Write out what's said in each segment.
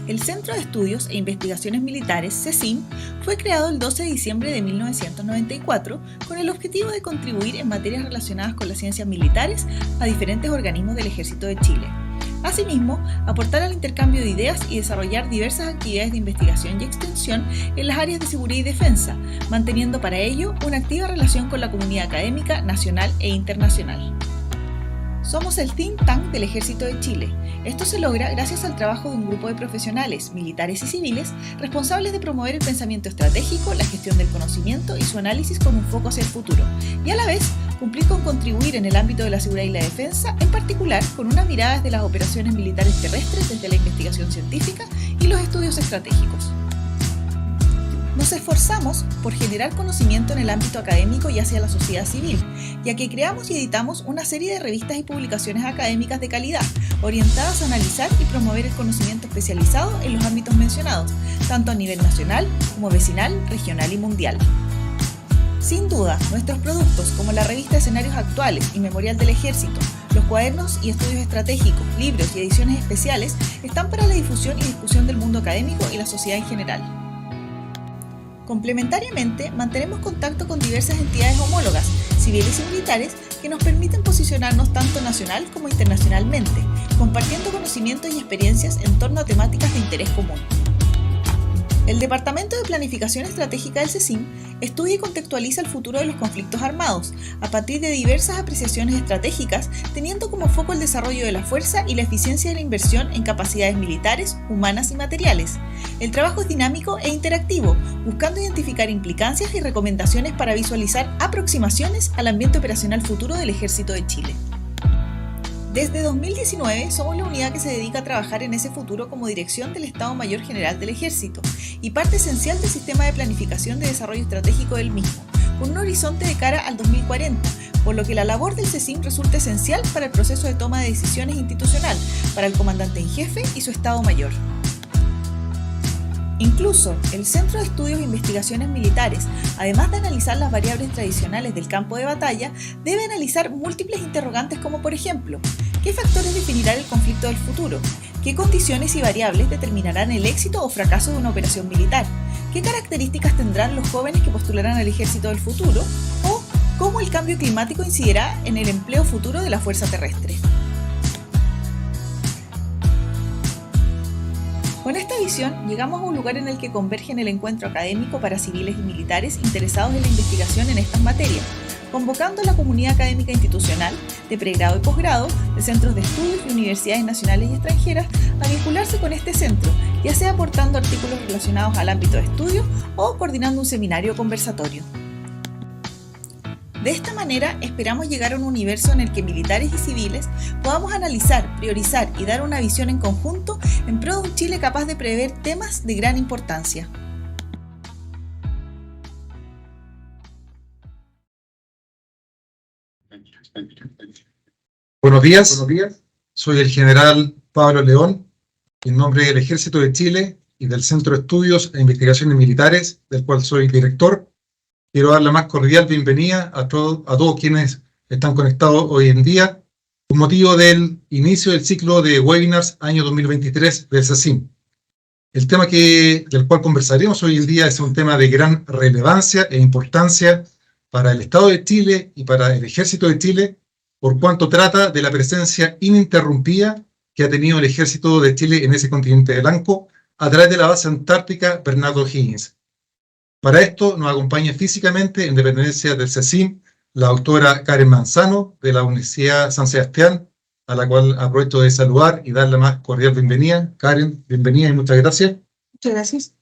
El Centro de Estudios e Investigaciones Militares, CECIM, fue creado el 12 de diciembre de 1994 con el objetivo de contribuir en materias relacionadas con las ciencias militares a diferentes organismos del Ejército de Chile. Asimismo, aportar al intercambio de ideas y desarrollar diversas actividades de investigación y extensión en las áreas de seguridad y defensa, manteniendo para ello una activa relación con la comunidad académica nacional e internacional. Somos el think tank del Ejército de Chile. Esto se logra gracias al trabajo de un grupo de profesionales, militares y civiles, responsables de promover el pensamiento estratégico, la gestión del conocimiento y su análisis con un foco hacia el futuro, y a la vez cumplir con contribuir en el ámbito de la seguridad y la defensa, en particular con una mirada desde las operaciones militares terrestres, desde la investigación científica y los estudios estratégicos. Nos esforzamos por generar conocimiento en el ámbito académico y hacia la sociedad civil, ya que creamos y editamos una serie de revistas y publicaciones académicas de calidad, orientadas a analizar y promover el conocimiento especializado en los ámbitos mencionados, tanto a nivel nacional como vecinal, regional y mundial. Sin duda, nuestros productos, como la revista Escenarios Actuales y Memorial del Ejército, los cuadernos y estudios estratégicos, libros y ediciones especiales, están para la difusión y discusión del mundo académico y la sociedad en general. Complementariamente, mantenemos contacto con diversas entidades homólogas, civiles y militares, que nos permiten posicionarnos tanto nacional como internacionalmente, compartiendo conocimientos y experiencias en torno a temáticas de interés común. El Departamento de Planificación Estratégica del CECIM estudia y contextualiza el futuro de los conflictos armados, a partir de diversas apreciaciones estratégicas, teniendo como foco el desarrollo de la fuerza y la eficiencia de la inversión en capacidades militares, humanas y materiales. El trabajo es dinámico e interactivo, buscando identificar implicancias y recomendaciones para visualizar aproximaciones al ambiente operacional futuro del Ejército de Chile. Desde 2019 somos la unidad que se dedica a trabajar en ese futuro como dirección del Estado Mayor General del Ejército y parte esencial del sistema de planificación de desarrollo estratégico del mismo, con un horizonte de cara al 2040, por lo que la labor del CECIM resulta esencial para el proceso de toma de decisiones institucional, para el comandante en jefe y su Estado Mayor. Incluso, el Centro de Estudios e Investigaciones Militares, además de analizar las variables tradicionales del campo de batalla, debe analizar múltiples interrogantes como, por ejemplo, ¿qué factores definirán el conflicto del futuro? ¿Qué condiciones y variables determinarán el éxito o fracaso de una operación militar? ¿Qué características tendrán los jóvenes que postularán al ejército del futuro? ¿O cómo el cambio climático incidirá en el empleo futuro de la fuerza terrestre? Con esta visión, llegamos a un lugar en el que convergen el encuentro académico para civiles y militares interesados en la investigación en estas materias, convocando a la comunidad académica institucional, de pregrado y posgrado, de centros de estudios y universidades nacionales y extranjeras, a vincularse con este centro, ya sea aportando artículos relacionados al ámbito de estudio o coordinando un seminario o conversatorio. De esta manera, esperamos llegar a un universo en el que militares y civiles podamos analizar, priorizar y dar una visión en conjunto en pro de un Chile capaz de prever temas de gran importancia. Buenos días, soy el general Pablo León, en nombre del Ejército de Chile y del Centro de Estudios e Investigaciones Militares, del cual soy director. Quiero dar la más cordial bienvenida a todos quienes están conectados hoy en día, con motivo del inicio del ciclo de webinars año 2023 del CECIM. El tema del cual conversaremos hoy en día es un tema de gran relevancia e importancia para el Estado de Chile y para el Ejército de Chile, por cuanto trata de la presencia ininterrumpida que ha tenido el Ejército de Chile en ese continente blanco a través de la base antártica Bernardo O'Higgins. Para esto nos acompaña físicamente, en dependencia del CECIM, la doctora Karen Manzano, de la Universidad San Sebastián, a la cual aprovecho de saludar y dar la más cordial bienvenida. Karen, bienvenida y muchas gracias. Muchas gracias.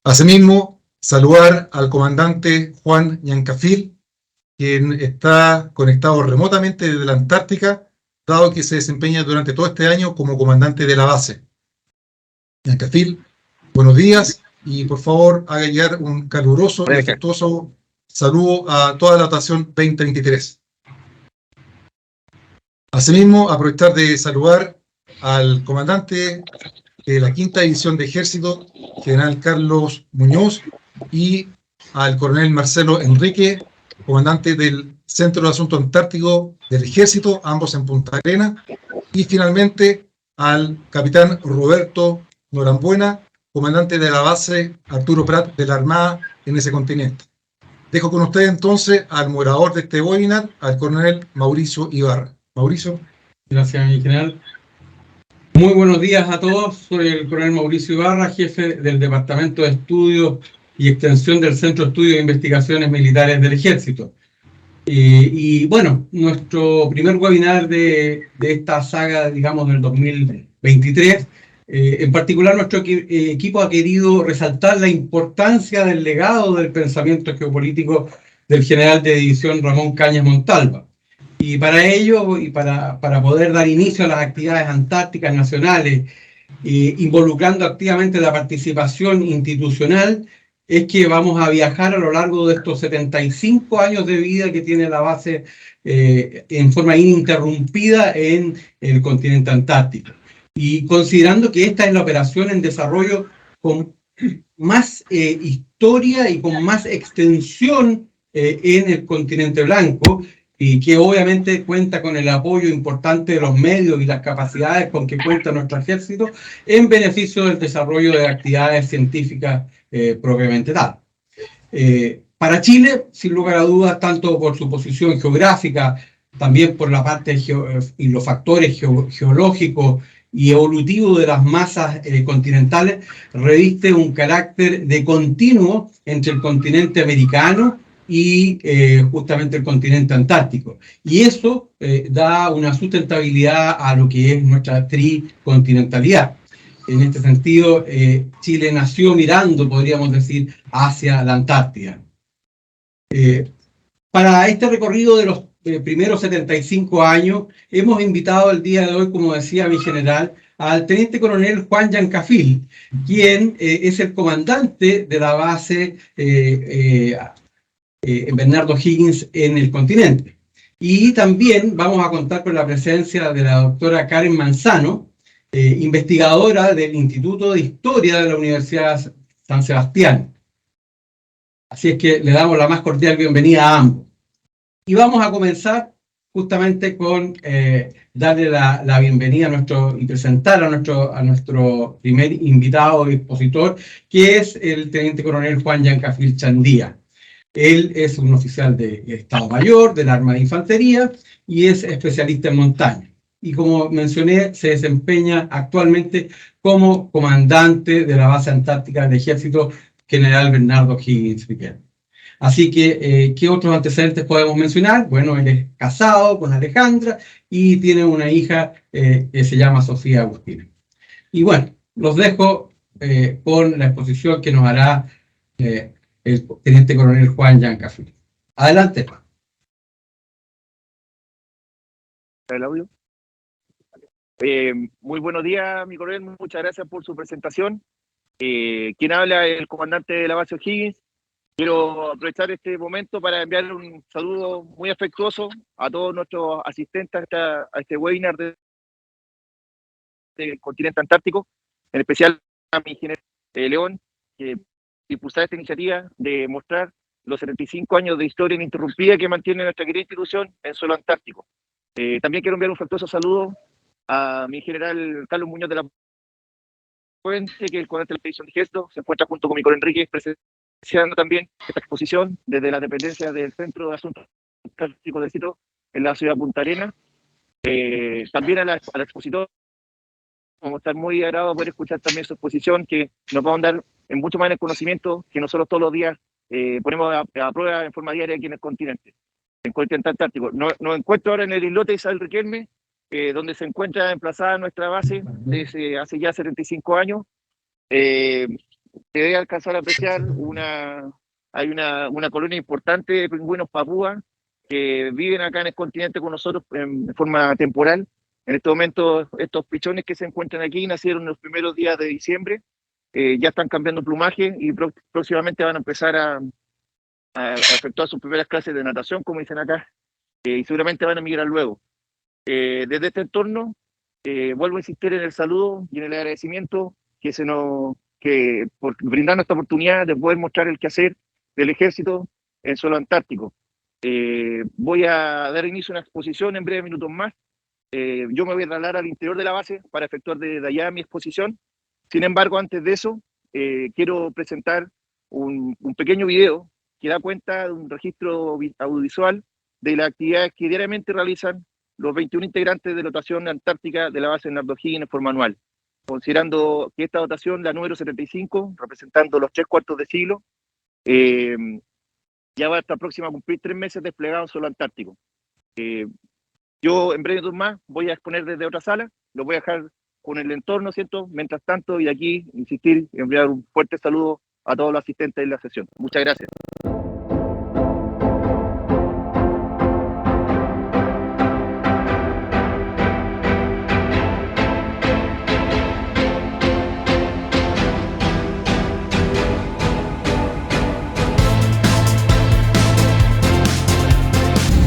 Asimismo, saludar al comandante Juan Ñancafil, quien está conectado remotamente desde la Antártica, dado que se desempeña durante todo este año como comandante de la base. Ñancafil, buenos días. Y por favor, haga llegar un caluroso y afectuoso saludo a toda la dotación 2023. Asimismo, aprovechar de saludar al comandante de la Quinta División de Ejército, general Carlos Muñoz, y al coronel Marcelo Enrique, comandante del Centro de Asuntos Antárticos del Ejército, ambos en Punta Arenas, y finalmente al capitán Roberto Norambuena, comandante de la base Arturo Prat de la Armada en ese continente. Dejo con ustedes entonces al moderador de este webinar, al coronel Mauricio Ibarra. Mauricio. Gracias, mi general. Muy buenos días a todos. Soy el coronel Mauricio Ibarra, jefe del Departamento de Estudios y Extensión del Centro de Estudios e Investigaciones Militares del Ejército. Y bueno, nuestro primer webinar de esta saga, digamos, del 2023, en particular nuestro equipo ha querido resaltar la importancia del legado del pensamiento geopolítico del general de división Ramón Cañas Montalva. Y para ello, y para poder dar inicio a las actividades antárticas nacionales, involucrando activamente la participación institucional, es que vamos a viajar a lo largo de estos 75 años de vida que tiene la base en forma ininterrumpida en el continente antártico. Y considerando que esta es la operación en desarrollo con más historia y con más extensión en el continente blanco, y que obviamente cuenta con el apoyo importante de los medios y las capacidades con que cuenta nuestro ejército en beneficio del desarrollo de actividades científicas propiamente tal. Para Chile, sin lugar a dudas, tanto por su posición geográfica, también por la parte y los factores geológicos y evolutivos de las masas continentales, reviste un carácter de continuo entre el continente americano y justamente el continente antártico. Y eso da una sustentabilidad a lo que es nuestra tricontinentalidad. En este sentido, Chile nació mirando, podríamos decir, hacia la Antártida. Para este recorrido de los primeros 75 años, hemos invitado el día de hoy, como decía mi general, al teniente coronel Juan Yancafil, quien es el comandante de la base Bernardo Higgins en el continente. Y también vamos a contar con la presencia de la doctora Karen Manzano, investigadora del Instituto de Historia de la Universidad San Sebastián. Así es que le damos la más cordial bienvenida a ambos. Y vamos a comenzar justamente con darle la bienvenida y presentar a nuestro primer invitado y expositor, que es el teniente coronel Juan Yancafil Chandía. Él es un oficial de Estado Mayor, del Arma de Infantería, y es especialista en montaña. Y como mencioné, se desempeña actualmente como comandante de la base antártica del Ejército General Bernardo Higgins Riquelme. Así que, ¿qué otros antecedentes podemos mencionar? Bueno, él es casado con Alejandra y tiene una hija que se llama Sofía Agustina. Y bueno, los dejo con la exposición que nos hará el teniente coronel Juan Yancafil. Adelante, Juan. ¿El audio? Muy buenos días, mi coronel. Muchas gracias por su presentación. Quien habla es el comandante de la base O'Higgins. Quiero aprovechar este momento para enviarle un saludo muy afectuoso a todos nuestros asistentes a este webinar del continente antártico, en especial a mi general León, que impulsar esta iniciativa de mostrar los 75 años de historia ininterrumpida que mantiene nuestra querida institución en suelo antártico. También quiero enviar un afectuoso saludo a mi general Carlos Muñoz de la Puente, que es el comandante de la expedición de Gesto, se encuentra junto con mi coronel Enrique presenciando también esta exposición desde la dependencia del Centro de Asuntos Antárticos del Sitio en la ciudad de Punta Arenas. También a la expositora, vamos a estar muy agradados por escuchar también su exposición, que nos va a ahondar en mucho más en el conocimiento que nosotros todos los días ponemos a prueba en forma diaria aquí en el continente antártico. Nos encuentro ahora en el islote Isabel Riquelme, donde se encuentra emplazada nuestra base desde hace ya 75 años. Se debe alcanzar a apreciar hay una colonia importante de pingüinos papúas que viven acá en el continente con nosotros en forma temporal. En este momento, estos pichones que se encuentran aquí nacieron en los primeros días de diciembre, ya están cambiando plumaje y próximamente van a empezar a efectuar sus primeras clases de natación, como dicen acá, y seguramente van a migrar luego. Desde este entorno, vuelvo a insistir en el saludo y en el agradecimiento por brindarnos esta oportunidad de poder mostrar el quehacer del ejército en suelo antártico. Voy a dar inicio a una exposición en breves minutos más. Yo me voy a trasladar al interior de la base para efectuar desde allá mi exposición. Sin embargo, antes de eso, quiero presentar un pequeño video que da cuenta de un registro audiovisual de las actividades que diariamente realizan los 21 integrantes de la dotación antártica de la base Bernardo O'Higgins en forma anual, considerando que esta dotación, la número 75, representando los 3/4 de siglo, ya va hasta próxima a cumplir 3 meses desplegado en suelo antártico. Yo en breve más voy a exponer desde otra sala, lo voy a dejar con el entorno, ¿cierto? Mientras tanto, y aquí insistir y enviar un fuerte saludo a todos los asistentes de la sesión. Muchas gracias.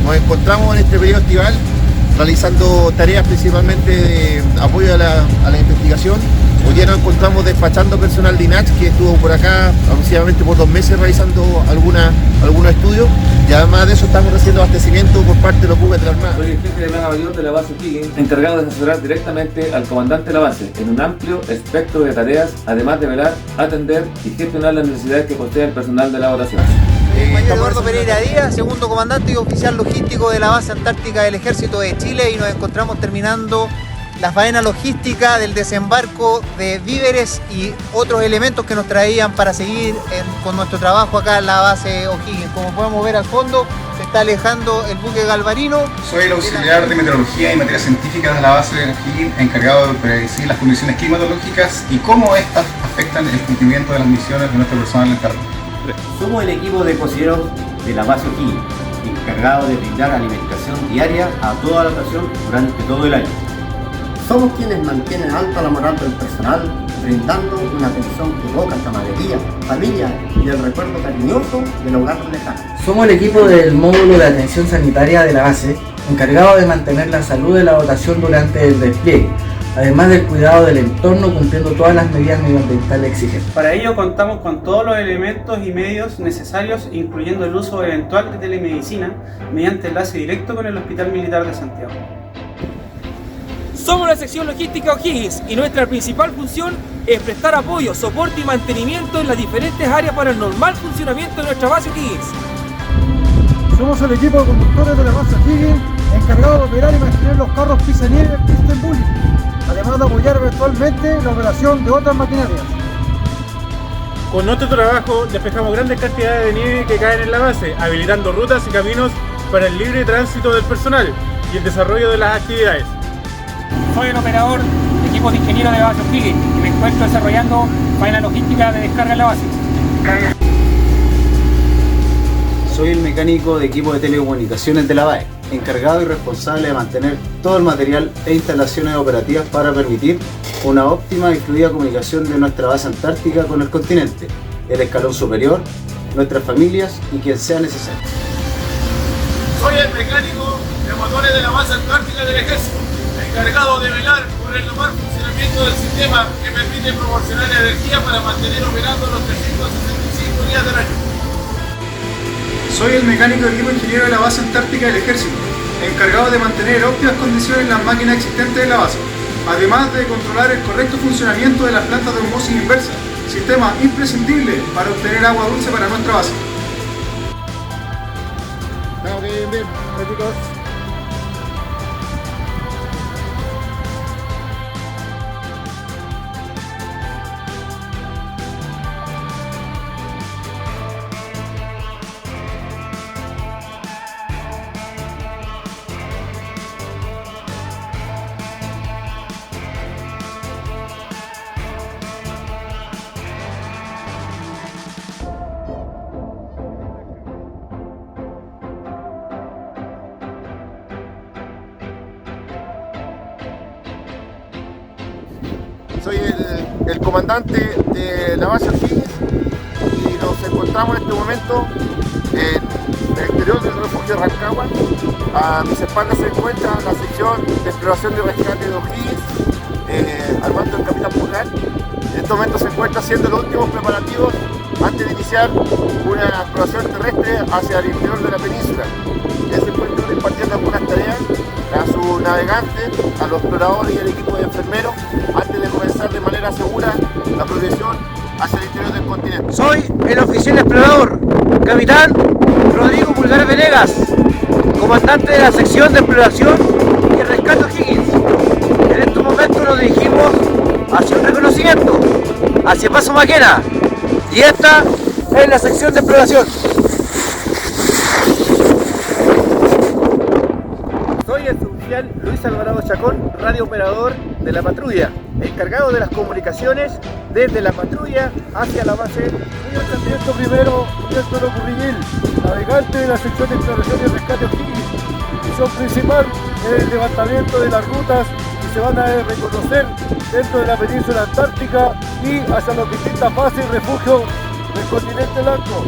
Nos encontramos en este periodo estival realizando tareas principalmente de apoyo a la investigación. Hoy día nos encontramos despachando personal de INACH que estuvo por acá aproximadamente por 2 meses realizando algunos estudios, y además de eso estamos recibiendo abastecimiento por parte de los buques de la Armada. Soy el jefe de Brigada Mayor de la base O'Higgins, encargado de asesorar directamente al comandante de la base en un amplio espectro de tareas, además de velar, atender y gestionar las necesidades que posee el personal de la dotación. Mayor Eduardo Pereira Díaz, segundo comandante y oficial logístico de la base antártica del Ejército de Chile, y nos encontramos terminando la faena logística del desembarco de víveres y otros elementos que nos traían para seguir con nuestro trabajo acá en la base O'Higgins. Como podemos ver al fondo, se está alejando el buque Galvarino. Soy el auxiliar de meteorología y materias científicas de la base de O'Higgins, encargado de predecir las condiciones climatológicas y cómo estas afectan el cumplimiento de las misiones de nuestro personal encargado. Somos el equipo de cocineros de la base O'Higgins, encargado de brindar alimentación diaria a toda la dotación durante todo el año. Somos quienes mantienen alta la moral del personal, brindando una atención que evoca camaradería, familia y el recuerdo cariñoso del hogar lejano. Somos el equipo del módulo de atención sanitaria de la base, encargado de mantener la salud de la dotación durante el despliegue, además del cuidado del entorno, cumpliendo todas las medidas medioambientales exigentes. Para ello contamos con todos los elementos y medios necesarios, incluyendo el uso eventual de telemedicina mediante enlace directo con el Hospital Militar de Santiago. Somos la sección logística O'Higgins y nuestra principal función es prestar apoyo, soporte y mantenimiento en las diferentes áreas para el normal funcionamiento de nuestra base O'Higgins. Somos el equipo de conductores de la base O'Higgins, encargado de operar y mantener los carros pisanieves Piston Bully, además de apoyar eventualmente la operación de otras maquinarias. Con nuestro trabajo despejamos grandes cantidades de nieve que caen en la base, habilitando rutas y caminos para el libre tránsito del personal y el desarrollo de las actividades. Soy el operador de equipo de ingenieros de la base O'Higgins y me encuentro desarrollando faena logística de descarga en la base. Soy el mecánico de equipo de telecomunicaciones de la BAE, encargado y responsable de mantener todo el material e instalaciones operativas para permitir una óptima y fluida comunicación de nuestra base antártica con el continente, el escalón superior, nuestras familias y quien sea necesario. Soy el mecánico de motores de la base antártica del Ejército, encargado de velar por el normal funcionamiento del sistema que permite proporcionar energía para mantener operando los 365 días del año. Soy el mecánico de equipo ingeniero de la base antártica del Ejército, encargado de mantener óptimas condiciones en las máquinas existentes de la base, además de controlar el correcto funcionamiento de las plantas de osmosis inversa, sistema imprescindible para obtener agua dulce para nuestra base. Bien, chicos. Soy el comandante de la base O'Higgins y nos encontramos en este momento en el exterior del refugio de Rancagua. A mis espaldas se encuentra la sección de exploración y rescate de O'Higgins, al mando del capitán Pujal. En este momento se encuentra haciendo los últimos preparativos antes de iniciar una exploración terrestre hacia el interior de la península. Ya se encuentran impartiendo algunas tareas a sus navegantes, a los exploradores y al equipo de enfermeros antes de comenzar de manera segura la progresión hacia el interior del continente. Soy el oficial explorador, capitán Rodrigo Pulgar Venegas, comandante de la sección de exploración y rescate O'Higgins. En estos momentos nos dirigimos hacia un reconocimiento, hacia Paso Maquena, y esta es la sección de exploración. Soy el suboficial Luis Alvarado Chacón, radiooperador de la patrulla, encargado de las comunicaciones desde la patrulla hacia la base. Soy el sargento primero Néstor Currillil, navegante de la sección de exploración y rescate O'Higgins. Mi misión principal es el levantamiento de las rutas que se van a reconocer dentro de la península antártica y hacia las distintas bases y refugios del continente blanco.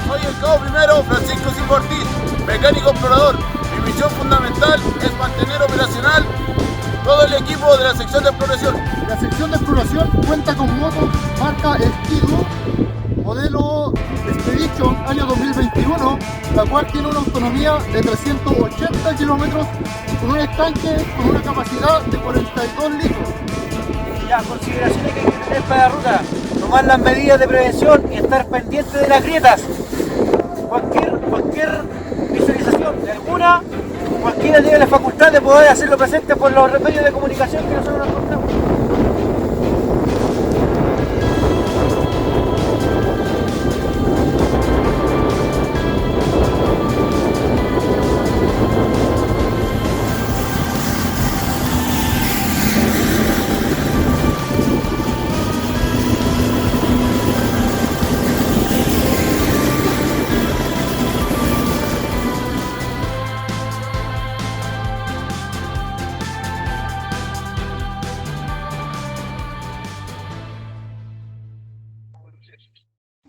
Soy el cabo primero Francisco Silva Ortiz, mecánico explorador. Mi misión fundamental es mantener operacional todo el equipo de la sección de exploración. La sección de exploración cuenta con motos marca Eskido, modelo Expedition año 2021, la cual tiene una autonomía de 380 kilómetros con un estanque con una capacidad de 42 litros. Las consideraciones que hay que tener para la ruta: tomar las medidas de prevención y estar pendiente de las grietas. Cualquier visualización de alguna, cualquiera tiene la facultad de poder hacerlo presente por los medios de comunicación que nosotros nos encontramos.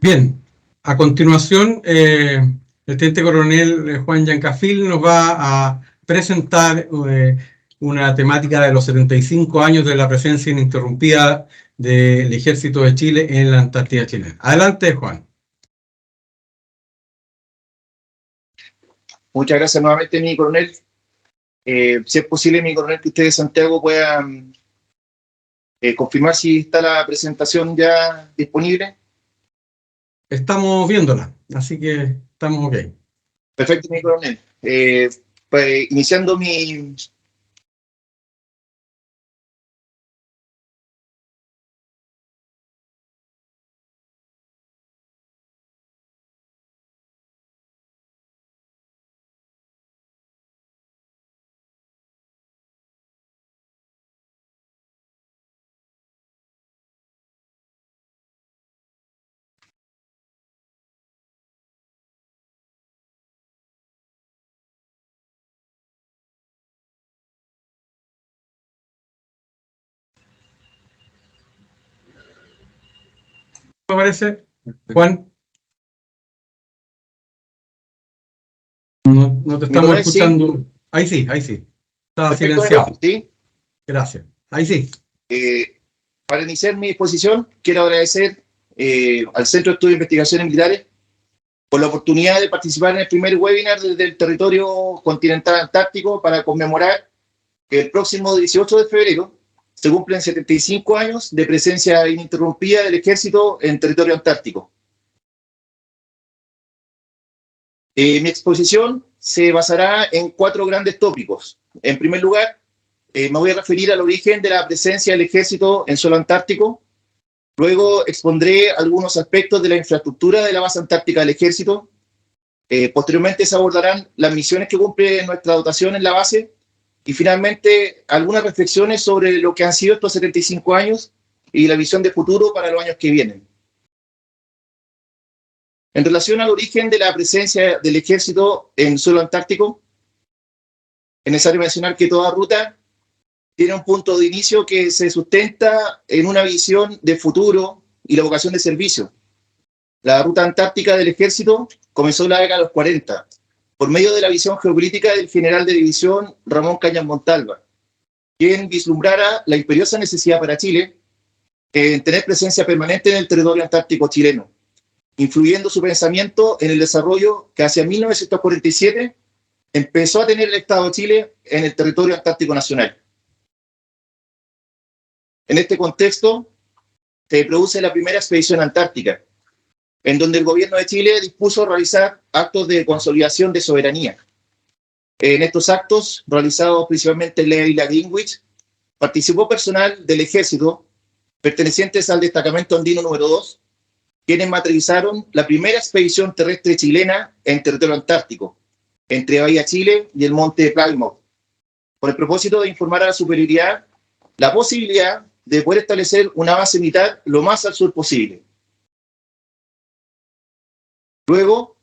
Bien, a continuación, el teniente coronel Juan Yancafil nos va a presentar una temática de los 75 años de la presencia ininterrumpida del Ejército de Chile en la Antártida chilena. Adelante, Juan. Muchas gracias nuevamente, mi coronel. Si es posible, mi coronel, que ustedes de Santiago puedan confirmar si está la presentación ya disponible. Estamos viéndola, así que estamos ok. Perfecto, mi coronel. Pues, iniciando mi... ¿Me parece, Juan? No te estamos escuchando. Sí. Ahí sí. Estaba perfecto, silenciado. ¿Sí? Gracias. Ahí sí. Para iniciar mi exposición, quiero agradecer al Centro de Estudios de Investigaciones Militares por la oportunidad de participar en el primer webinar del territorio continental antártico para conmemorar que el próximo 18 de febrero se cumplen 75 años de presencia ininterrumpida del Ejército en territorio antártico. Mi exposición se basará en 4 grandes tópicos. En primer lugar, me voy a referir al origen de la presencia del Ejército en suelo antártico. Luego expondré algunos aspectos de la infraestructura de la base antártica del Ejército. Posteriormente se abordarán las misiones que cumple nuestra dotación en la base. Y finalmente, algunas reflexiones sobre lo que han sido estos 75 años y la visión de futuro para los años que vienen. En relación al origen de la presencia del Ejército en suelo antártico, es necesario mencionar que toda ruta tiene un punto de inicio que se sustenta en una visión de futuro y la vocación de servicio. La ruta antártica del Ejército comenzó en la década de los 40, por medio de la visión geopolítica del general de división Ramón Cañas Montalva, quien vislumbrara la imperiosa necesidad para Chile en tener presencia permanente en el territorio antártico chileno, influyendo su pensamiento en el desarrollo que hacia 1947 empezó a tener el Estado de Chile en el territorio antártico nacional. En este contexto, se produce la primera expedición antártica, en donde el gobierno de Chile dispuso realizar actos de consolidación de soberanía. En estos actos, realizados principalmente en la isla Greenwich, participó personal del ejército pertenecientes al destacamento andino número 2, quienes materializaron la primera expedición terrestre chilena en territorio antártico, entre Bahía Chile y el monte Plymouth, con el propósito de informar a la superioridad la posibilidad de poder establecer una base militar lo más al sur posible. Luego,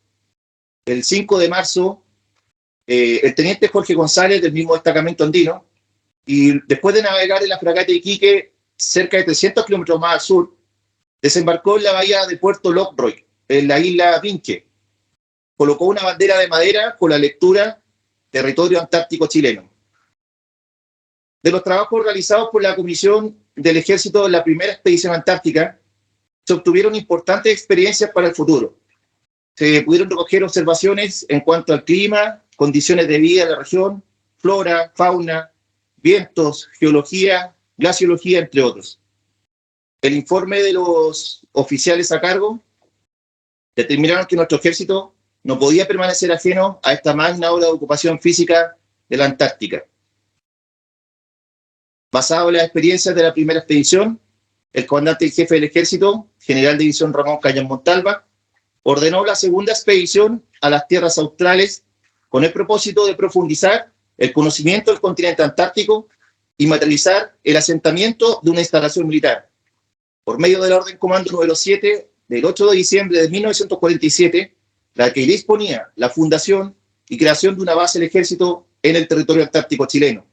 el 5 de marzo, el teniente Jorge González, del mismo destacamento andino, y después de navegar en la fragata Iquique cerca de 300 kilómetros más al sur, desembarcó en la bahía de Puerto Lockroy, en la isla Vinche. Colocó una bandera de madera con la lectura Territorio Antártico Chileno. De los trabajos realizados por la Comisión del Ejército en la primera expedición antártica, se obtuvieron importantes experiencias para el futuro. Se pudieron recoger observaciones en cuanto al clima, condiciones de vida de la región, flora, fauna, vientos, geología, glaciología, entre otros. El informe de los oficiales a cargo determinaron que nuestro ejército no podía permanecer ajeno a esta magna obra de ocupación física de la Antártica. Basado en las experiencias de la primera expedición, el comandante en jefe del ejército, general de división Ramón Cañas Montalva, ordenó la segunda expedición a las tierras australes con el propósito de profundizar el conocimiento del continente antártico y materializar el asentamiento de una instalación militar. Por medio de la Orden Comando número 7 del 8 de diciembre de 1947, la que disponía la fundación y creación de una base del ejército en el territorio antártico chileno,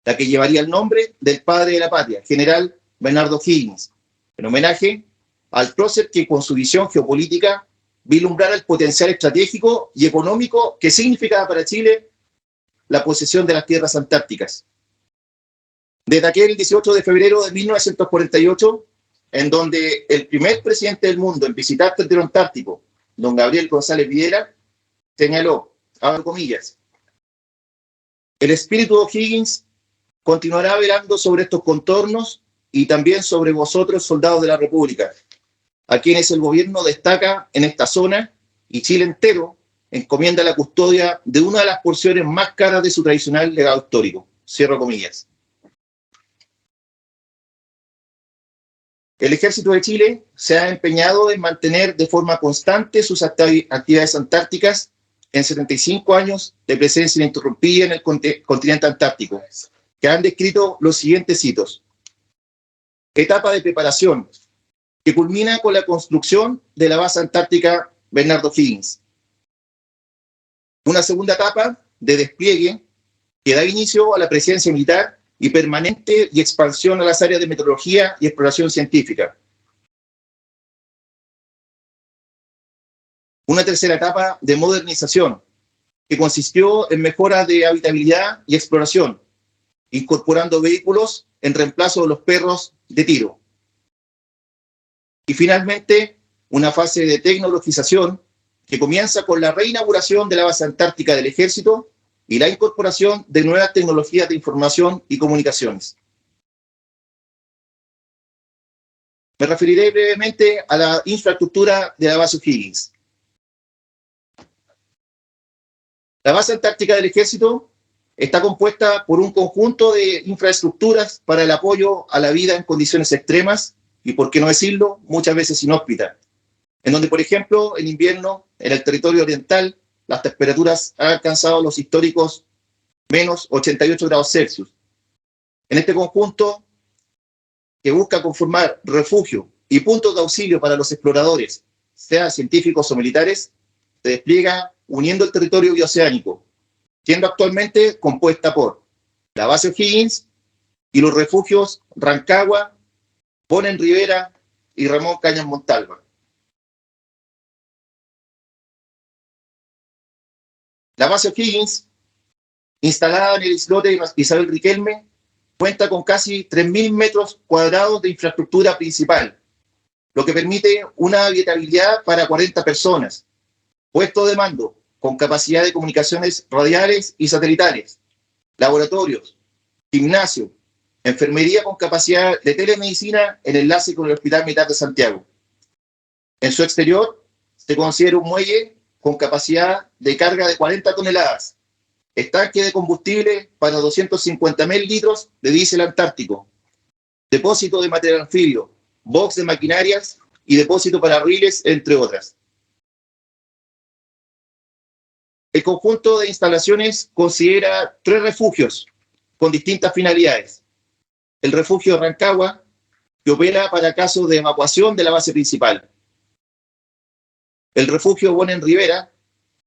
la que llevaría el nombre del padre de la patria, general Bernardo Higgins, en homenaje al prócer que con su visión geopolítica vislumbrara el potencial estratégico y económico que significaba para Chile la posesión de las tierras antárticas. Desde aquel 18 de febrero de 1948, en donde el primer presidente del mundo en visitar el territorio antártico, don Gabriel González Videla, señaló, abro comillas, el espíritu de O'Higgins continuará velando sobre estos contornos y también sobre vosotros, soldados de la República, a quienes el gobierno destaca en esta zona y Chile entero encomienda la custodia de una de las porciones más caras de su tradicional legado histórico. Cierro comillas. El Ejército de Chile se ha empeñado en mantener de forma constante sus actividades antárticas en 75 años de presencia ininterrumpida en el continente antártico, que han descrito los siguientes hitos. Etapa de preparación, que culmina con la construcción de la base antártica Bernardo Higgins. Una segunda etapa de despliegue que da inicio a la presencia militar y permanente y expansión a las áreas de meteorología y exploración científica. Una tercera etapa de modernización que consistió en mejoras de habitabilidad y exploración, incorporando vehículos en reemplazo de los perros de tiro. Y finalmente, una fase de tecnologización que comienza con la reinauguración de la base antártica del Ejército y la incorporación de nuevas tecnologías de información y comunicaciones. Me referiré brevemente a la infraestructura de la base O'Higgins. La base antártica del Ejército está compuesta por un conjunto de infraestructuras para el apoyo a la vida en condiciones extremas y, por qué no decirlo, muchas veces inhóspitas, en donde, por ejemplo, en invierno, en el territorio oriental, las temperaturas han alcanzado los históricos menos 88 grados Celsius. En este conjunto, que busca conformar refugio y puntos de auxilio para los exploradores, sean científicos o militares, se despliega uniendo el territorio bioceánico, siendo actualmente compuesta por la base O'Higgins y los refugios Rancagua, Bonen Rivera y Ramón Cañas Montalva. La base O'Higgins, instalada en el islote Isabel Riquelme, cuenta con casi 3.000 metros cuadrados de infraestructura principal, lo que permite una habitabilidad para 40 personas, puesto de mando con capacidad de comunicaciones radiales y satelitales, laboratorios, gimnasio, enfermería con capacidad de telemedicina en enlace con el Hospital Militar de Santiago. En su exterior se considera un muelle con capacidad de carga de 40 toneladas, estanque de combustible para 250.000 litros de diésel antártico, depósito de material anfibio, box de maquinarias y depósito para riles, entre otras. El conjunto de instalaciones considera 3 refugios con distintas finalidades. El refugio Rancagua, que opera para casos de evacuación de la base principal. El refugio Bonen Rivera,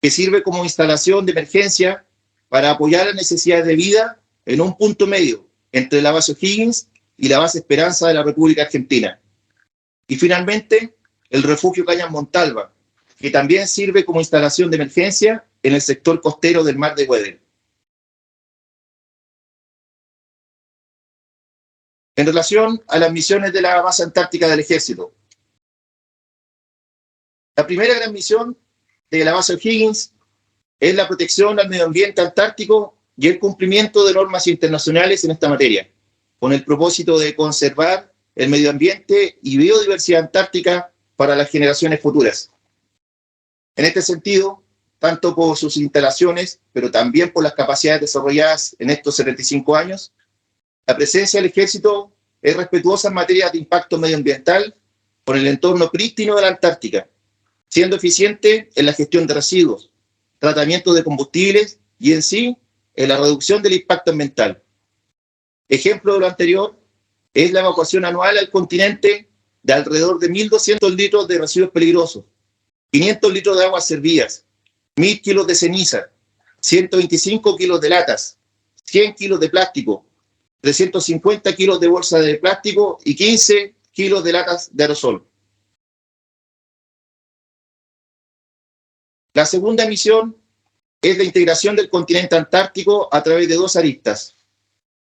que sirve como instalación de emergencia para apoyar las necesidades de vida en un punto medio entre la base O'Higgins y la base Esperanza de la República Argentina. Y finalmente, el refugio Cañas Montalva, que también sirve como instalación de emergencia en el sector costero del Mar de Weddell. En relación a las misiones de la base antártica del Ejército, la primera gran misión de la base O'Higgins es la protección al medio ambiente antártico y el cumplimiento de normas internacionales en esta materia, con el propósito de conservar el medio ambiente y biodiversidad antártica para las generaciones futuras. En este sentido, tanto por sus instalaciones, pero también por las capacidades desarrolladas en estos 75 años, la presencia del Ejército es respetuosa en materia de impacto medioambiental con el entorno prístino de la Antártica, siendo eficiente en la gestión de residuos, tratamiento de combustibles y en sí en la reducción del impacto ambiental. Ejemplo de lo anterior es la evacuación anual al continente de alrededor de 1.200 litros de residuos peligrosos, 500 litros de aguas servidas, 1.000 kilos de ceniza, 125 kilos de latas, 100 kilos de plástico, 350 kilos de bolsa de plástico y 15 kilos de latas de aerosol. La segunda misión es la integración del continente antártico a través de 2 aristas.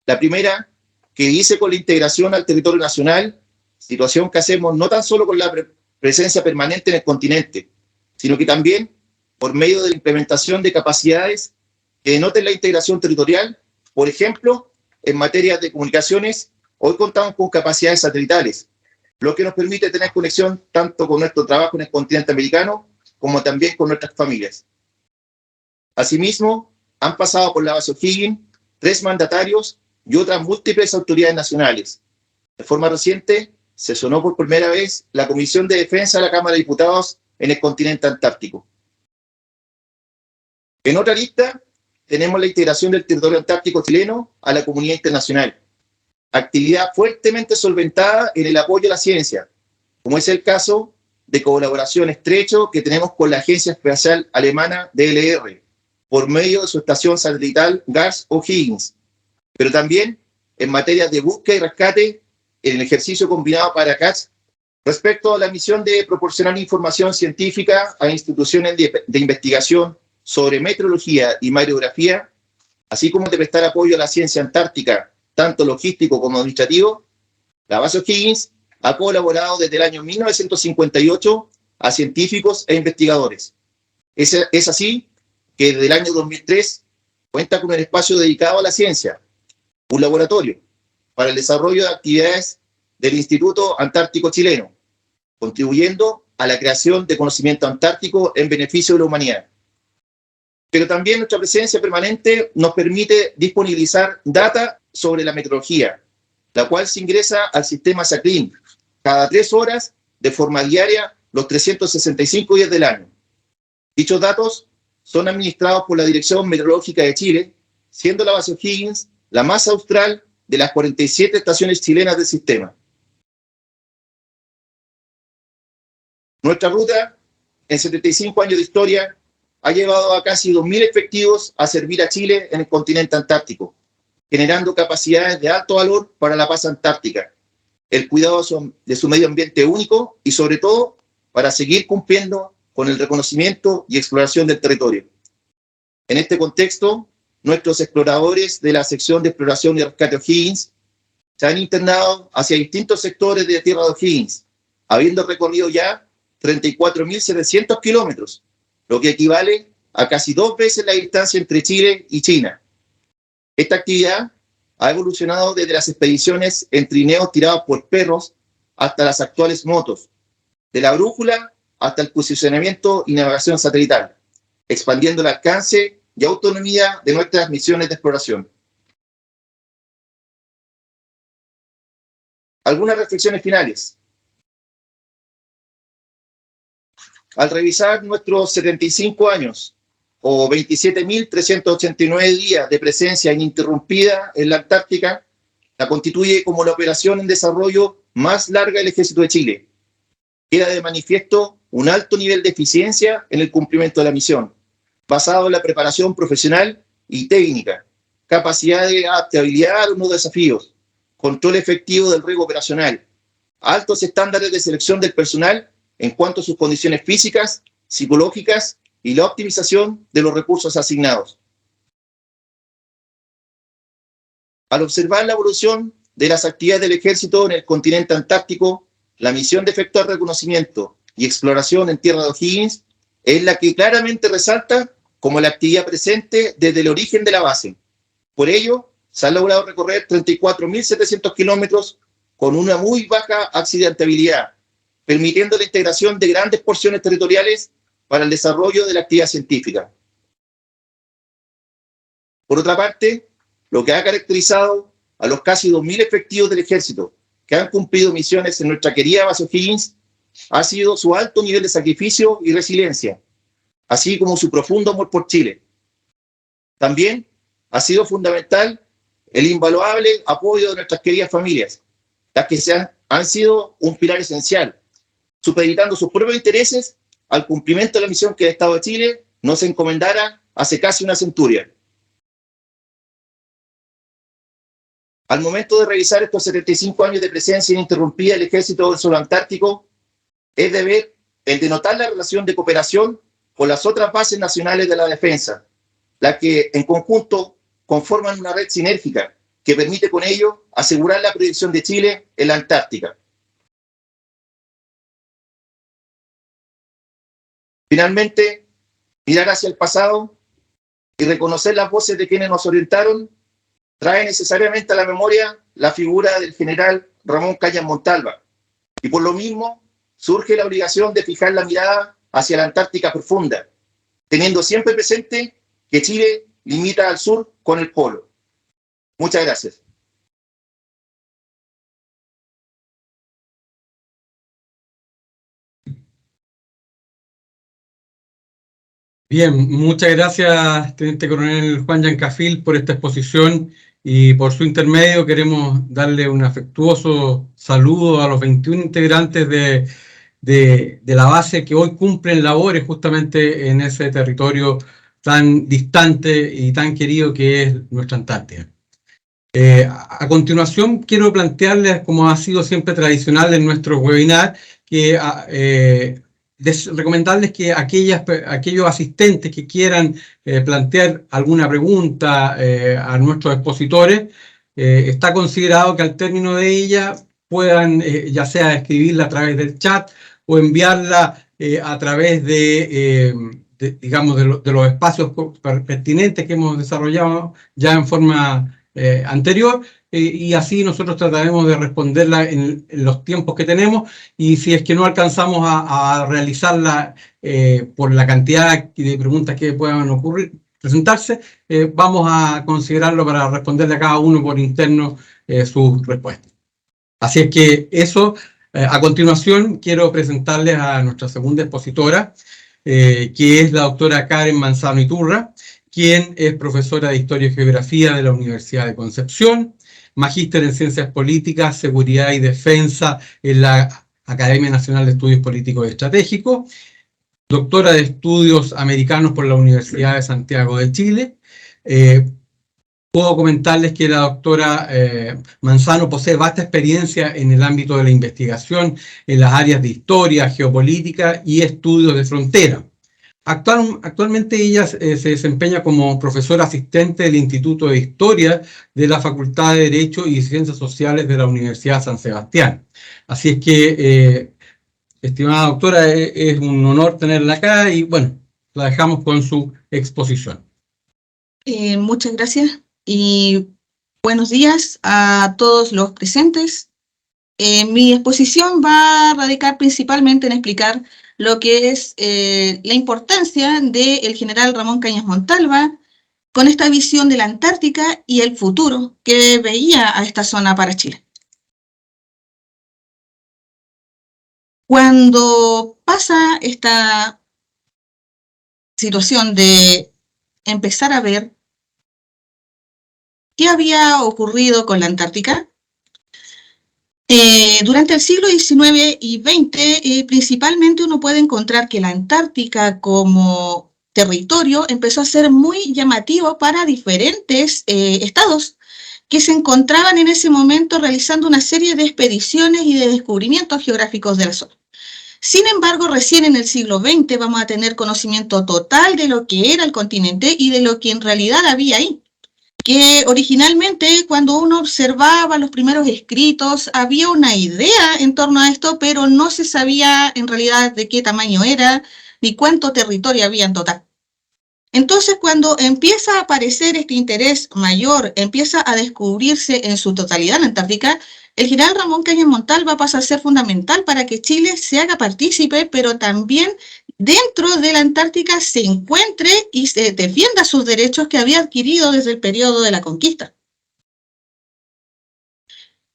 La primera, que dice con la integración al territorio nacional, situación que hacemos no tan solo con la presencia permanente en el continente, sino que también por medio de la implementación de capacidades que denoten la integración territorial. Por ejemplo, en materia de comunicaciones, hoy contamos con capacidades satelitales, lo que nos permite tener conexión tanto con nuestro trabajo en el continente americano como también con nuestras familias. Asimismo, han pasado por la base O'Higgins 3 mandatarios y otras múltiples autoridades nacionales. De forma reciente, sesionó por primera vez la Comisión de Defensa de la Cámara de Diputados en el continente antártico. En otra lista, tenemos la integración del territorio antártico chileno a la comunidad internacional, actividad fuertemente solventada en el apoyo a la ciencia, como es el caso de colaboración estrecho que tenemos con la Agencia Espacial Alemana DLR, por medio de su estación satelital GARS O'Higgins, pero también en materia de búsqueda y rescate en el ejercicio combinado para CATS, respecto a la misión de proporcionar información científica a instituciones de investigación sobre meteorología y mareografía, así como de prestar apoyo a la ciencia antártica, tanto logístico como administrativo. La base O'Higgins ha colaborado desde el año 1958 a científicos e investigadores. Es así que desde el año 2003 cuenta con un espacio dedicado a la ciencia, un laboratorio para el desarrollo de actividades del Instituto Antártico Chileno, contribuyendo a la creación de conocimiento antártico en beneficio de la humanidad. Pero también nuestra presencia permanente nos permite disponibilizar data sobre la meteorología, la cual se ingresa al sistema SACRIN cada 3 horas de forma diaria los 365 días del año. Dichos datos son administrados por la Dirección Meteorológica de Chile, siendo la base O'Higgins la más austral de las 47 estaciones chilenas del sistema. Nuestra ruta, en 75 años de historia, ha llevado a casi 2.000 efectivos a servir a Chile en el continente antártico, generando capacidades de alto valor para la paz antártica, el cuidado de su medio ambiente único y, sobre todo, para seguir cumpliendo con el reconocimiento y exploración del territorio. En este contexto, nuestros exploradores de la sección de exploración y rescate O'Higgins se han internado hacia distintos sectores de tierra de O'Higgins, habiendo recorrido ya 34.700 kilómetros, lo que equivale a casi 2 veces la distancia entre Chile y China. Esta actividad ha evolucionado desde las expediciones en trineos tirados por perros hasta las actuales motos, de la brújula hasta el posicionamiento y navegación satelital, expandiendo el alcance y autonomía de nuestras misiones de exploración. Algunas reflexiones finales. Al revisar nuestros 75 años o 27.389 días de presencia ininterrumpida en la Antártica, la constituye como la operación en desarrollo más larga del Ejército de Chile. Queda de manifiesto un alto nivel de eficiencia en el cumplimiento de la misión, basado en la preparación profesional y técnica, capacidad de adaptabilidad a los nuevos desafíos, control efectivo del riesgo operacional, altos estándares de selección del personal en cuanto a sus condiciones físicas, psicológicas y la optimización de los recursos asignados. Al observar la evolución de las actividades del Ejército en el continente antártico, la misión de efectuar reconocimiento y exploración en tierra de O'Higgins es la que claramente resalta como la actividad presente desde el origen de la base. Por ello, se ha logrado recorrer 34.700 kilómetros con una muy baja accidentabilidad, permitiendo la integración de grandes porciones territoriales para el desarrollo de la actividad científica. Por otra parte, lo que ha caracterizado a los casi 2.000 efectivos del Ejército que han cumplido misiones en nuestra querida base O'Higgins ha sido su alto nivel de sacrificio y resiliencia, así como su profundo amor por Chile. También ha sido fundamental el invaluable apoyo de nuestras queridas familias, las que han sido un pilar esencial, supeditando sus propios intereses al cumplimiento de la misión que el Estado de Chile nos encomendara hace casi una centuria. Al momento de revisar estos 75 años de presencia ininterrumpida del Ejército del Suelo Antártico, es de ver el de notar la relación de cooperación con las otras bases nacionales de la defensa, las que en conjunto conforman una red sinérgica que permite con ello asegurar la proyección de Chile en la Antártica. Finalmente, mirar hacia el pasado y reconocer las voces de quienes nos orientaron trae necesariamente a la memoria la figura del general Ramón Callas Montalva, y por lo mismo surge la obligación de fijar la mirada hacia la Antártica profunda, teniendo siempre presente que Chile limita al sur con el polo. Muchas gracias. Bien, muchas gracias, Teniente Coronel Juan Yancafil, por esta exposición, y por su intermedio queremos darle un afectuoso saludo a los 21 integrantes de la base que hoy cumplen labores justamente en ese territorio tan distante y tan querido que es nuestra Antártida. A continuación quiero plantearles, como ha sido siempre tradicional en nuestros webinars, que recomendarles que aquellos asistentes que quieran plantear alguna pregunta a nuestros expositores, está considerado que al término de ella puedan ya sea escribirla a través del chat o enviarla a través digamos, de los espacios pertinentes que hemos desarrollado ya en forma anterior, y así nosotros trataremos de responderla en los tiempos que tenemos, y si es que no alcanzamos a realizarla por la cantidad de preguntas que puedan presentarse, vamos a considerarlo para responderle a cada uno por interno sus respuestas. Así es que eso, a continuación quiero presentarles a nuestra segunda expositora, que es la doctora Karen Manzano Iturra, quien es profesora de Historia y Geografía de la Universidad de Concepción, magíster en Ciencias Políticas, Seguridad y Defensa en la Academia Nacional de Estudios Políticos y Estratégicos, doctora de Estudios Americanos por la Universidad de Santiago de Chile. Puedo comentarles que la doctora Manzano posee vasta experiencia en el ámbito de la investigación en las áreas de historia, geopolítica y estudios de frontera. Actualmente ella se desempeña como profesora asistente del Instituto de Historia de la Facultad de Derecho y Ciencias Sociales de la Universidad San Sebastián. Así es que, estimada doctora, es un honor tenerla acá y bueno, la dejamos con su exposición. Muchas gracias, y Buenos días a todos los presentes. Mi exposición va a radicar principalmente en explicar lo que es la importancia del general Ramón Cañas Montalva con esta visión de la Antártica y el futuro que veía a esta zona para Chile. Cuando pasa esta situación de empezar a ver qué había ocurrido con la Antártica, durante el siglo XIX y XX, principalmente uno puede encontrar que la Antártica como territorio empezó a ser muy llamativo para diferentes estados que se encontraban en ese momento realizando una serie de expediciones y de descubrimientos geográficos de la zona. Sin embargo, recién en el siglo XX vamos a tener conocimiento total de lo que era el continente y de lo que en realidad había ahí. Que originalmente cuando uno observaba los primeros escritos había una idea en torno a esto, pero no se sabía en realidad de qué tamaño era ni cuánto territorio había en total. Entonces, cuando empieza a aparecer este interés mayor, empieza a descubrirse en su totalidad la Antártica, el general Ramón Cañas Montalva pasa a ser fundamental para que Chile se haga partícipe, pero también dentro de la Antártica se encuentre y se defienda sus derechos que había adquirido desde el periodo de la conquista.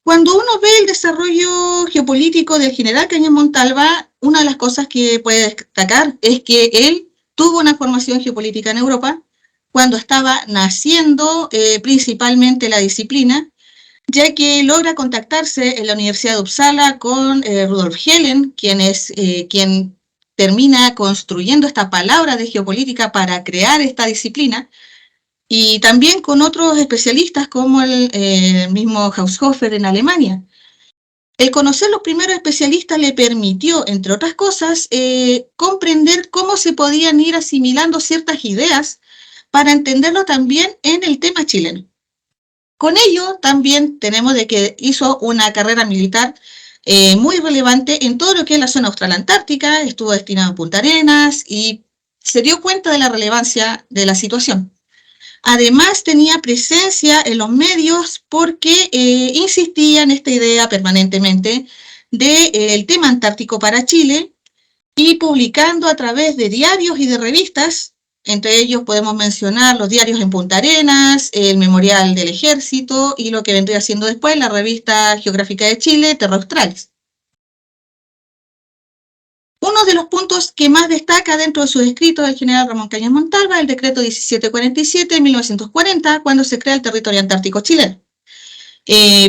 Cuando uno ve el desarrollo geopolítico del general Cañas Montalva, una de las cosas que puede destacar es que él tuvo una formación geopolítica en Europa cuando estaba naciendo principalmente la disciplina, ya que logra contactarse en la Universidad de Uppsala con Rudolf Helen, quien termina construyendo esta palabra de geopolítica para crear esta disciplina, y también con otros especialistas como el mismo Haushofer en Alemania. El conocer los primeros especialistas le permitió, entre otras cosas, comprender cómo se podían ir asimilando ciertas ideas para entenderlo también en el tema chileno. Con ello también tenemos de que hizo una carrera militar muy relevante en todo lo que es la zona austral antártica, estuvo destinado a Punta Arenas y se dio cuenta de la relevancia de la situación. Además tenía presencia en los medios porque insistía en esta idea permanentemente del tema antártico para Chile y publicando a través de diarios y de revistas. Entre ellos podemos mencionar los diarios en Punta Arenas, el Memorial del Ejército y lo que vendría siendo después la revista Geográfica de Chile, Terra Australis. Uno de los puntos que más destaca dentro de sus escritos del general Ramón Cañas Montalva es el decreto 1747 de 1940, cuando se crea el territorio antártico chileno.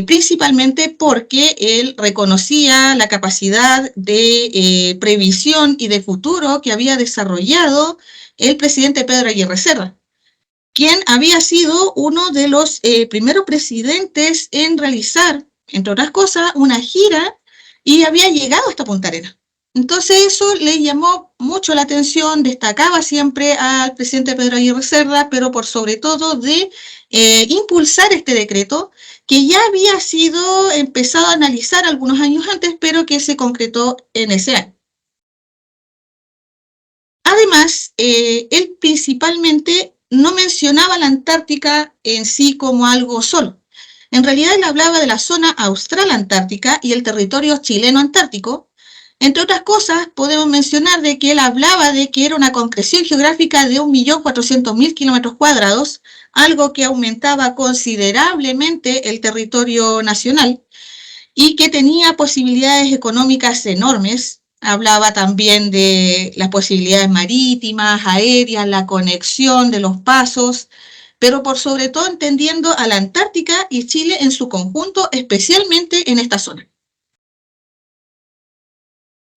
Principalmente porque él reconocía la capacidad de previsión y de futuro que había desarrollado el presidente Pedro Aguirre Cerda, quien había sido uno de los primeros presidentes en realizar, entre otras cosas, una gira y había llegado hasta Punta Arenas. Entonces eso le llamó mucho la atención, destacaba siempre al presidente Pedro Aguirre Cerda, pero por sobre todo de impulsar este decreto que ya había sido empezado a analizar algunos años antes, pero que se concretó en ese año. Además, él principalmente no mencionaba la Antártica en sí como algo solo. En realidad él hablaba de la zona austral antártica y el territorio chileno antártico. Entre otras cosas, podemos mencionar de que él hablaba de que era una concreción geográfica de 1.400.000 kilómetros cuadrados, algo que aumentaba considerablemente el territorio nacional y que tenía posibilidades económicas enormes. Hablaba también de las posibilidades marítimas, aéreas, la conexión de los pasos, pero por sobre todo entendiendo a la Antártica y Chile en su conjunto, especialmente en esta zona.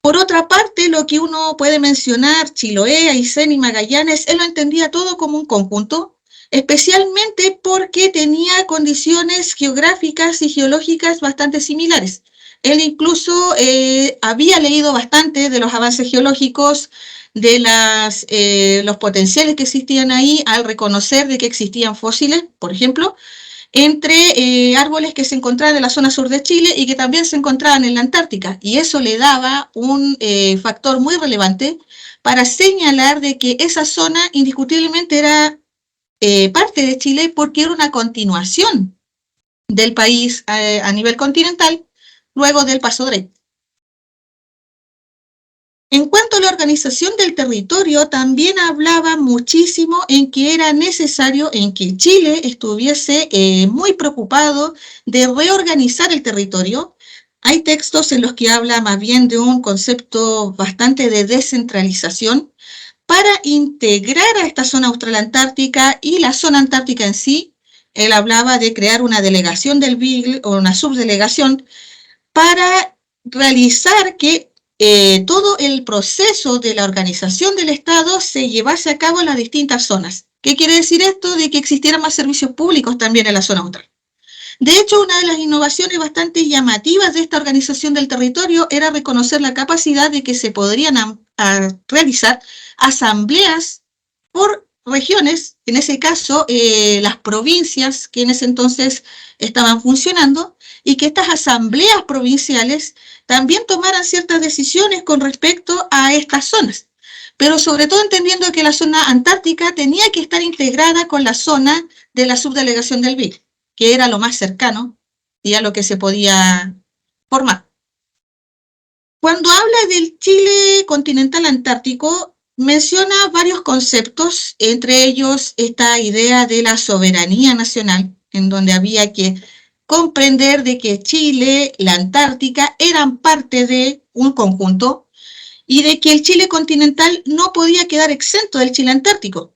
Por otra parte, lo que uno puede mencionar, Chiloé, Aysén y Magallanes, él lo entendía todo como un conjunto, especialmente porque tenía condiciones geográficas y geológicas bastante similares. Él incluso había leído bastante de los avances geológicos, de los potenciales que existían ahí, al reconocer de que existían fósiles, por ejemplo, entre árboles que se encontraban en la zona sur de Chile y que también se encontraban en la Antártica. Y eso le daba un factor muy relevante para señalar de que esa zona indiscutiblemente era parte de Chile porque era una continuación del país a nivel continental, luego del Paso Drake. En cuanto a la organización del territorio, también hablaba muchísimo en que era necesario en que Chile estuviese muy preocupado de reorganizar el territorio. Hay textos en los que habla más bien de un concepto bastante de descentralización para integrar a esta zona austral antártica y la zona antártica en sí. Él hablaba de crear una delegación del Beagle o una subdelegación para realizar que todo el proceso de la organización del Estado se llevase a cabo en las distintas zonas. ¿Qué quiere decir esto? De que existieran más servicios públicos también en la zona austral. De hecho, una de las innovaciones bastante llamativas de esta organización del territorio era reconocer la capacidad de que se podrían realizar asambleas por regiones, en ese caso las provincias que en ese entonces estaban funcionando, y que estas asambleas provinciales también tomaran ciertas decisiones con respecto a estas zonas, pero sobre todo entendiendo que la zona antártica tenía que estar integrada con la zona de la subdelegación del BIC, que era lo más cercano y a lo que se podía formar. Cuando habla del Chile continental antártico, menciona varios conceptos, entre ellos esta idea de la soberanía nacional, en donde había que comprender de que Chile, la Antártica, eran parte de un conjunto y de que el Chile continental no podía quedar exento del Chile antártico.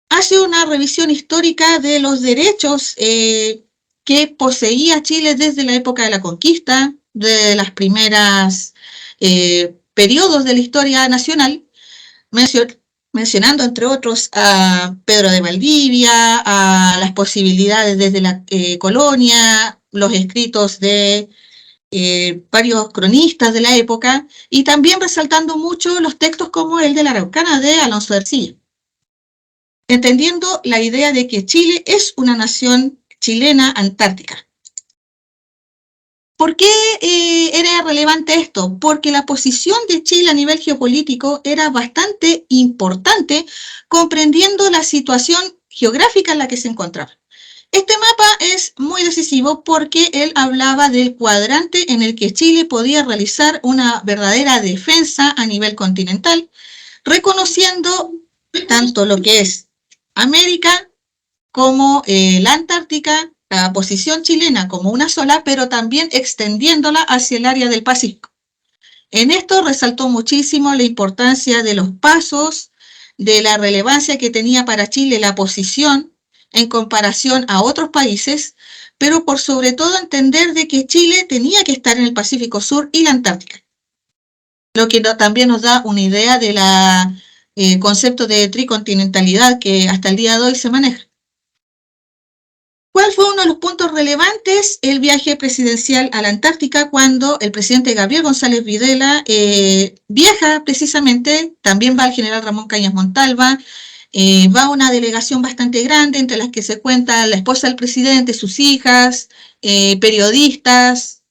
Hace una revisión histórica de los derechos que poseía Chile desde la época de la conquista, de las primeras periodos de la historia nacional, mencionando entre otros a Pedro de Valdivia, a las posibilidades desde la colonia, los escritos de varios cronistas de la época, y también resaltando mucho los textos como el de la Araucana de Alonso de Ercilla, entendiendo la idea de que Chile es una nación chilena antártica. ¿Por qué era relevante esto? Porque la posición de Chile a nivel geopolítico era bastante importante, comprendiendo la situación geográfica en la que se encontraba. Este mapa es muy decisivo porque él hablaba del cuadrante en el que Chile podía realizar una verdadera defensa a nivel continental, reconociendo tanto lo que es América como la Antártica, la posición chilena como una sola, pero también extendiéndola hacia el área del Pacífico. En esto resaltó muchísimo la importancia de los pasos, de la relevancia que tenía para Chile la posición en comparación a otros países, pero por sobre todo entender de que Chile tenía que estar en el Pacífico Sur y la Antártica. Lo que también nos da una idea del concepto de tricontinentalidad que hasta el día de hoy se maneja. ¿Cuál fue uno de los puntos relevantes? El viaje presidencial a la Antártica, cuando el presidente Gabriel González Videla viaja precisamente, también va el general Ramón Cañas Montalva, va una delegación bastante grande, entre las que se cuenta la esposa del presidente, sus hijas, periodistas,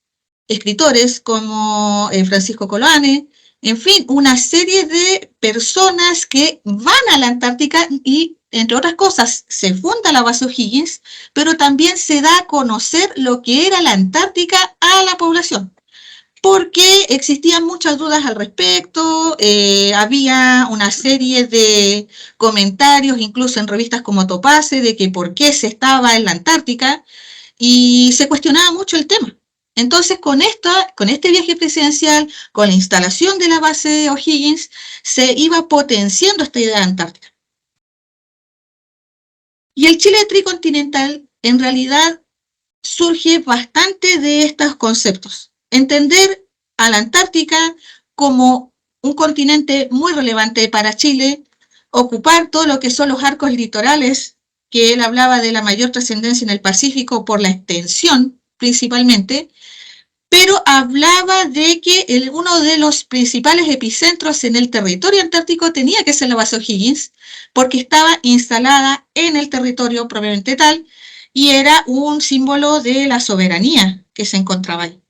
escritores como Francisco Coloane, en fin, una serie de personas que van a la Antártica y, entre otras cosas, se funda la base O'Higgins, pero también se da a conocer lo que era la Antártica a la población, porque existían muchas dudas al respecto, había una serie de comentarios, incluso en revistas como Topase, de que por qué se estaba en la Antártica, y se cuestionaba mucho el tema. Entonces, con este viaje presidencial, con la instalación de la base O'Higgins, se iba potenciando esta idea antártica. Y el Chile tricontinental, en realidad, surge bastante de estos conceptos. Entender a la Antártica como un continente muy relevante para Chile, ocupar todo lo que son los arcos litorales, que él hablaba de la mayor trascendencia en el Pacífico por la extensión principalmente, pero hablaba de que uno de los principales epicentros en el territorio antártico tenía que ser la base O'Higgins, porque estaba instalada en el territorio propiamente tal, y era un símbolo de la soberanía que se encontraba ahí.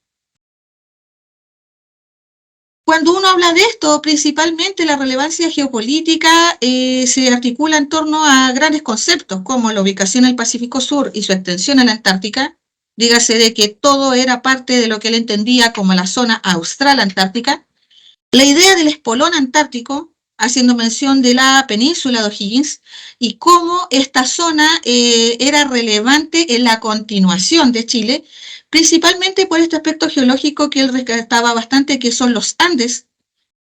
Cuando uno habla de esto, principalmente la relevancia geopolítica se articula en torno a grandes conceptos como la ubicación en el Pacífico Sur y su extensión en la Antártica, dígase de que todo era parte de lo que él entendía como la zona austral antártica, la idea del espolón antártico, haciendo mención de la península de O'Higgins y cómo esta zona era relevante en la continuación de Chile, principalmente por este aspecto geológico que él rescataba bastante, que son los Andes,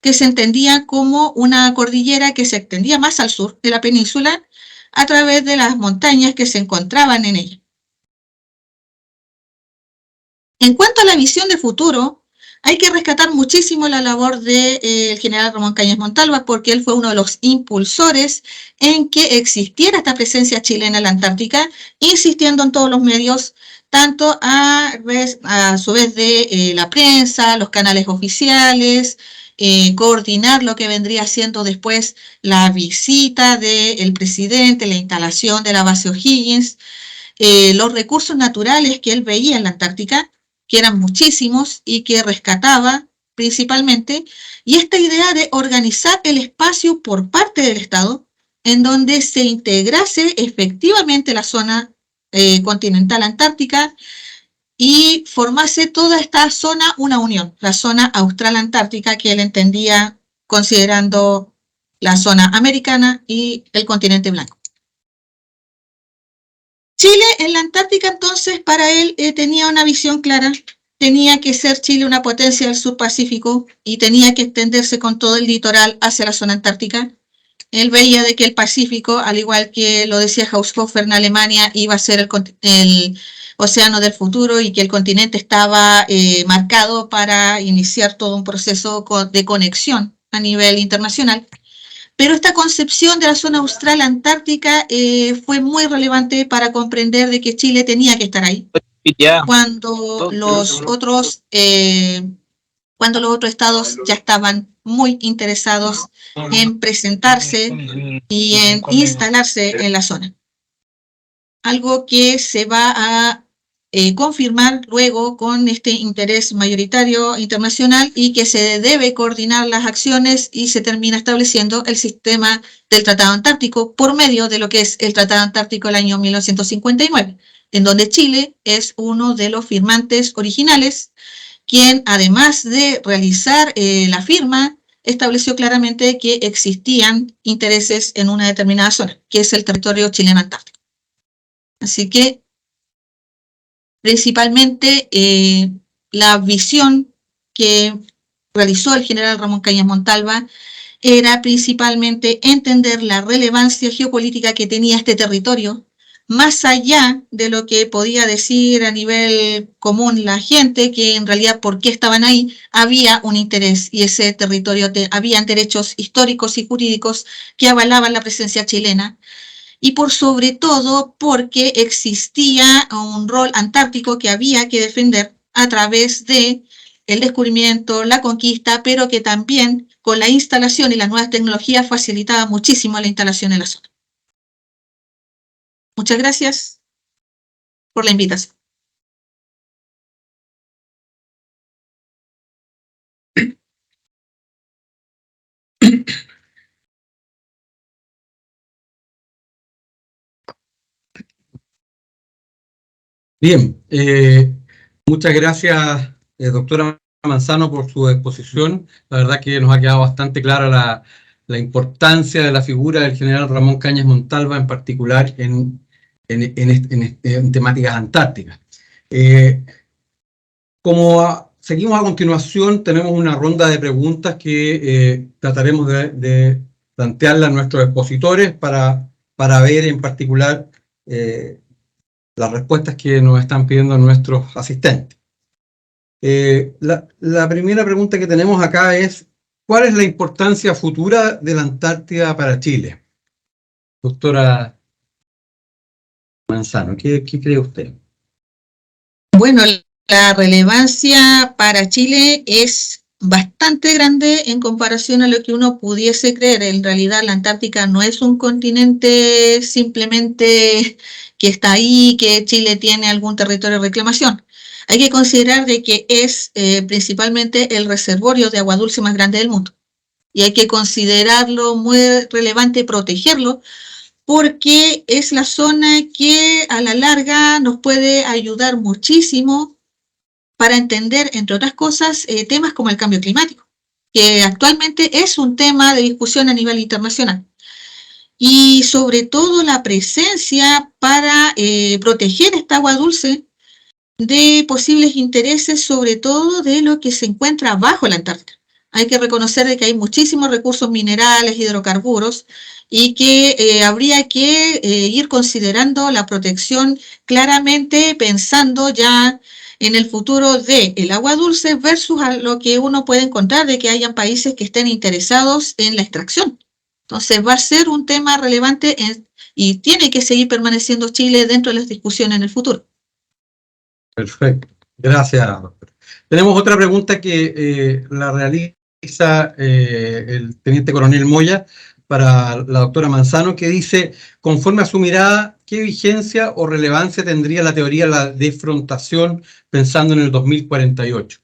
que se entendía como una cordillera que se extendía más al sur de la península a través de las montañas que se encontraban en ella. En cuanto a la visión de futuro, hay que rescatar muchísimo la labor del general Ramón Cañas Montalva, porque él fue uno de los impulsores en que existiera esta presencia chilena en la Antártica, insistiendo en todos los medios, tanto a su vez de la prensa, los canales oficiales, coordinar lo que vendría siendo después la visita del presidente, la instalación de la base O'Higgins, los recursos naturales que él veía en la Antártica, que eran muchísimos y que rescataba principalmente, y esta idea de organizar el espacio por parte del Estado, en donde se integrase efectivamente la zona continental antártica y formase toda esta zona una unión, la zona austral antártica que él entendía considerando la zona americana y el continente blanco. Chile en la Antártica, entonces, para él tenía una visión clara, tenía que ser Chile una potencia del sur Pacífico y tenía que extenderse con todo el litoral hacia la zona antártica. Él veía de que el Pacífico, al igual que lo decía Haushofer en Alemania, iba a ser el océano del futuro y que el continente estaba marcado para iniciar todo un proceso de conexión a nivel internacional. Pero esta concepción de la zona austral antártica fue muy relevante para comprender de que Chile tenía que estar ahí. Cuando los otros estados ya estaban muy interesados en presentarse y en instalarse en la zona. Algo que se va a confirmar luego con este interés mayoritario internacional y que se debe coordinar las acciones y se termina estableciendo el sistema del Tratado Antártico por medio de lo que es el Tratado Antártico del año 1959, en donde Chile es uno de los firmantes originales, quien además de realizar la firma, estableció claramente que existían intereses en una determinada zona, que es el territorio chileno antártico. Así que principalmente la visión que realizó el general Ramón Cañas Montalva era principalmente entender la relevancia geopolítica que tenía este territorio, más allá de lo que podía decir a nivel común la gente, que en realidad por qué estaban ahí, había un interés y ese territorio habían derechos históricos y jurídicos que avalaban la presencia chilena. Y por sobre todo porque existía un rol antártico que había que defender a través de el descubrimiento, la conquista, pero que también con la instalación y las nuevas tecnologías facilitaba muchísimo la instalación en la zona. Muchas gracias por la invitación. Bien, muchas gracias, doctora Manzano, por su exposición. La verdad que nos ha quedado bastante clara la importancia de la figura del general Ramón Cañas Montalva, en particular en temáticas antárticas. Seguimos a continuación, tenemos una ronda de preguntas que trataremos de plantearle a nuestros expositores para ver en particular las respuestas que nos están pidiendo nuestros asistentes. La primera pregunta que tenemos acá es: ¿cuál es la importancia futura de la Antártida para Chile? Doctora Manzano, ¿qué cree usted? Bueno, la relevancia para Chile es bastante grande en comparación a lo que uno pudiese creer. En realidad, la Antártica no es un continente simplemente que está ahí, que Chile tiene algún territorio de reclamación. Hay que considerar de que es principalmente el reservorio de agua dulce más grande del mundo. Y hay que considerarlo muy relevante protegerlo, porque es la zona que a la larga nos puede ayudar muchísimo para entender, entre otras cosas, temas como el cambio climático, que actualmente es un tema de discusión a nivel internacional. Y sobre todo la presencia para proteger esta agua dulce de posibles intereses, sobre todo de lo que se encuentra bajo la Antártica. Hay que reconocer de que hay muchísimos recursos minerales, hidrocarburos, y que habría que ir considerando la protección claramente pensando ya en el futuro del agua dulce versus a lo que uno puede encontrar de que hayan países que estén interesados en la extracción. Entonces va a ser un tema relevante y tiene que seguir permaneciendo Chile dentro de las discusiones en el futuro. Perfecto, gracias, doctor. Tenemos otra pregunta que la realiza el teniente coronel Moya para la doctora Manzano, que dice, conforme a su mirada, ¿qué vigencia o relevancia tendría la teoría de la defrontación pensando en el 2048?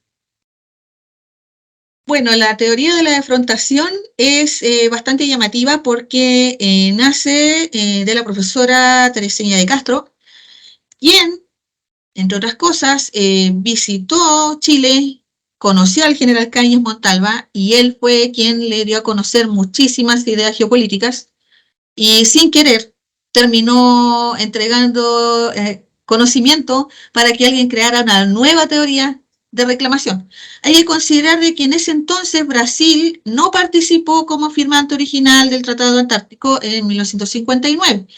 Bueno, la teoría de la defrontación es bastante llamativa porque nace de la profesora Tereseña de Castro, quien, entre otras cosas, visitó Chile, conoció al general Cañas Montalva y él fue quien le dio a conocer muchísimas ideas geopolíticas y sin querer terminó entregando conocimiento para que alguien creara una nueva teoría de reclamación. Hay que considerar de que en ese entonces Brasil no participó como firmante original del Tratado Antártico en 1959.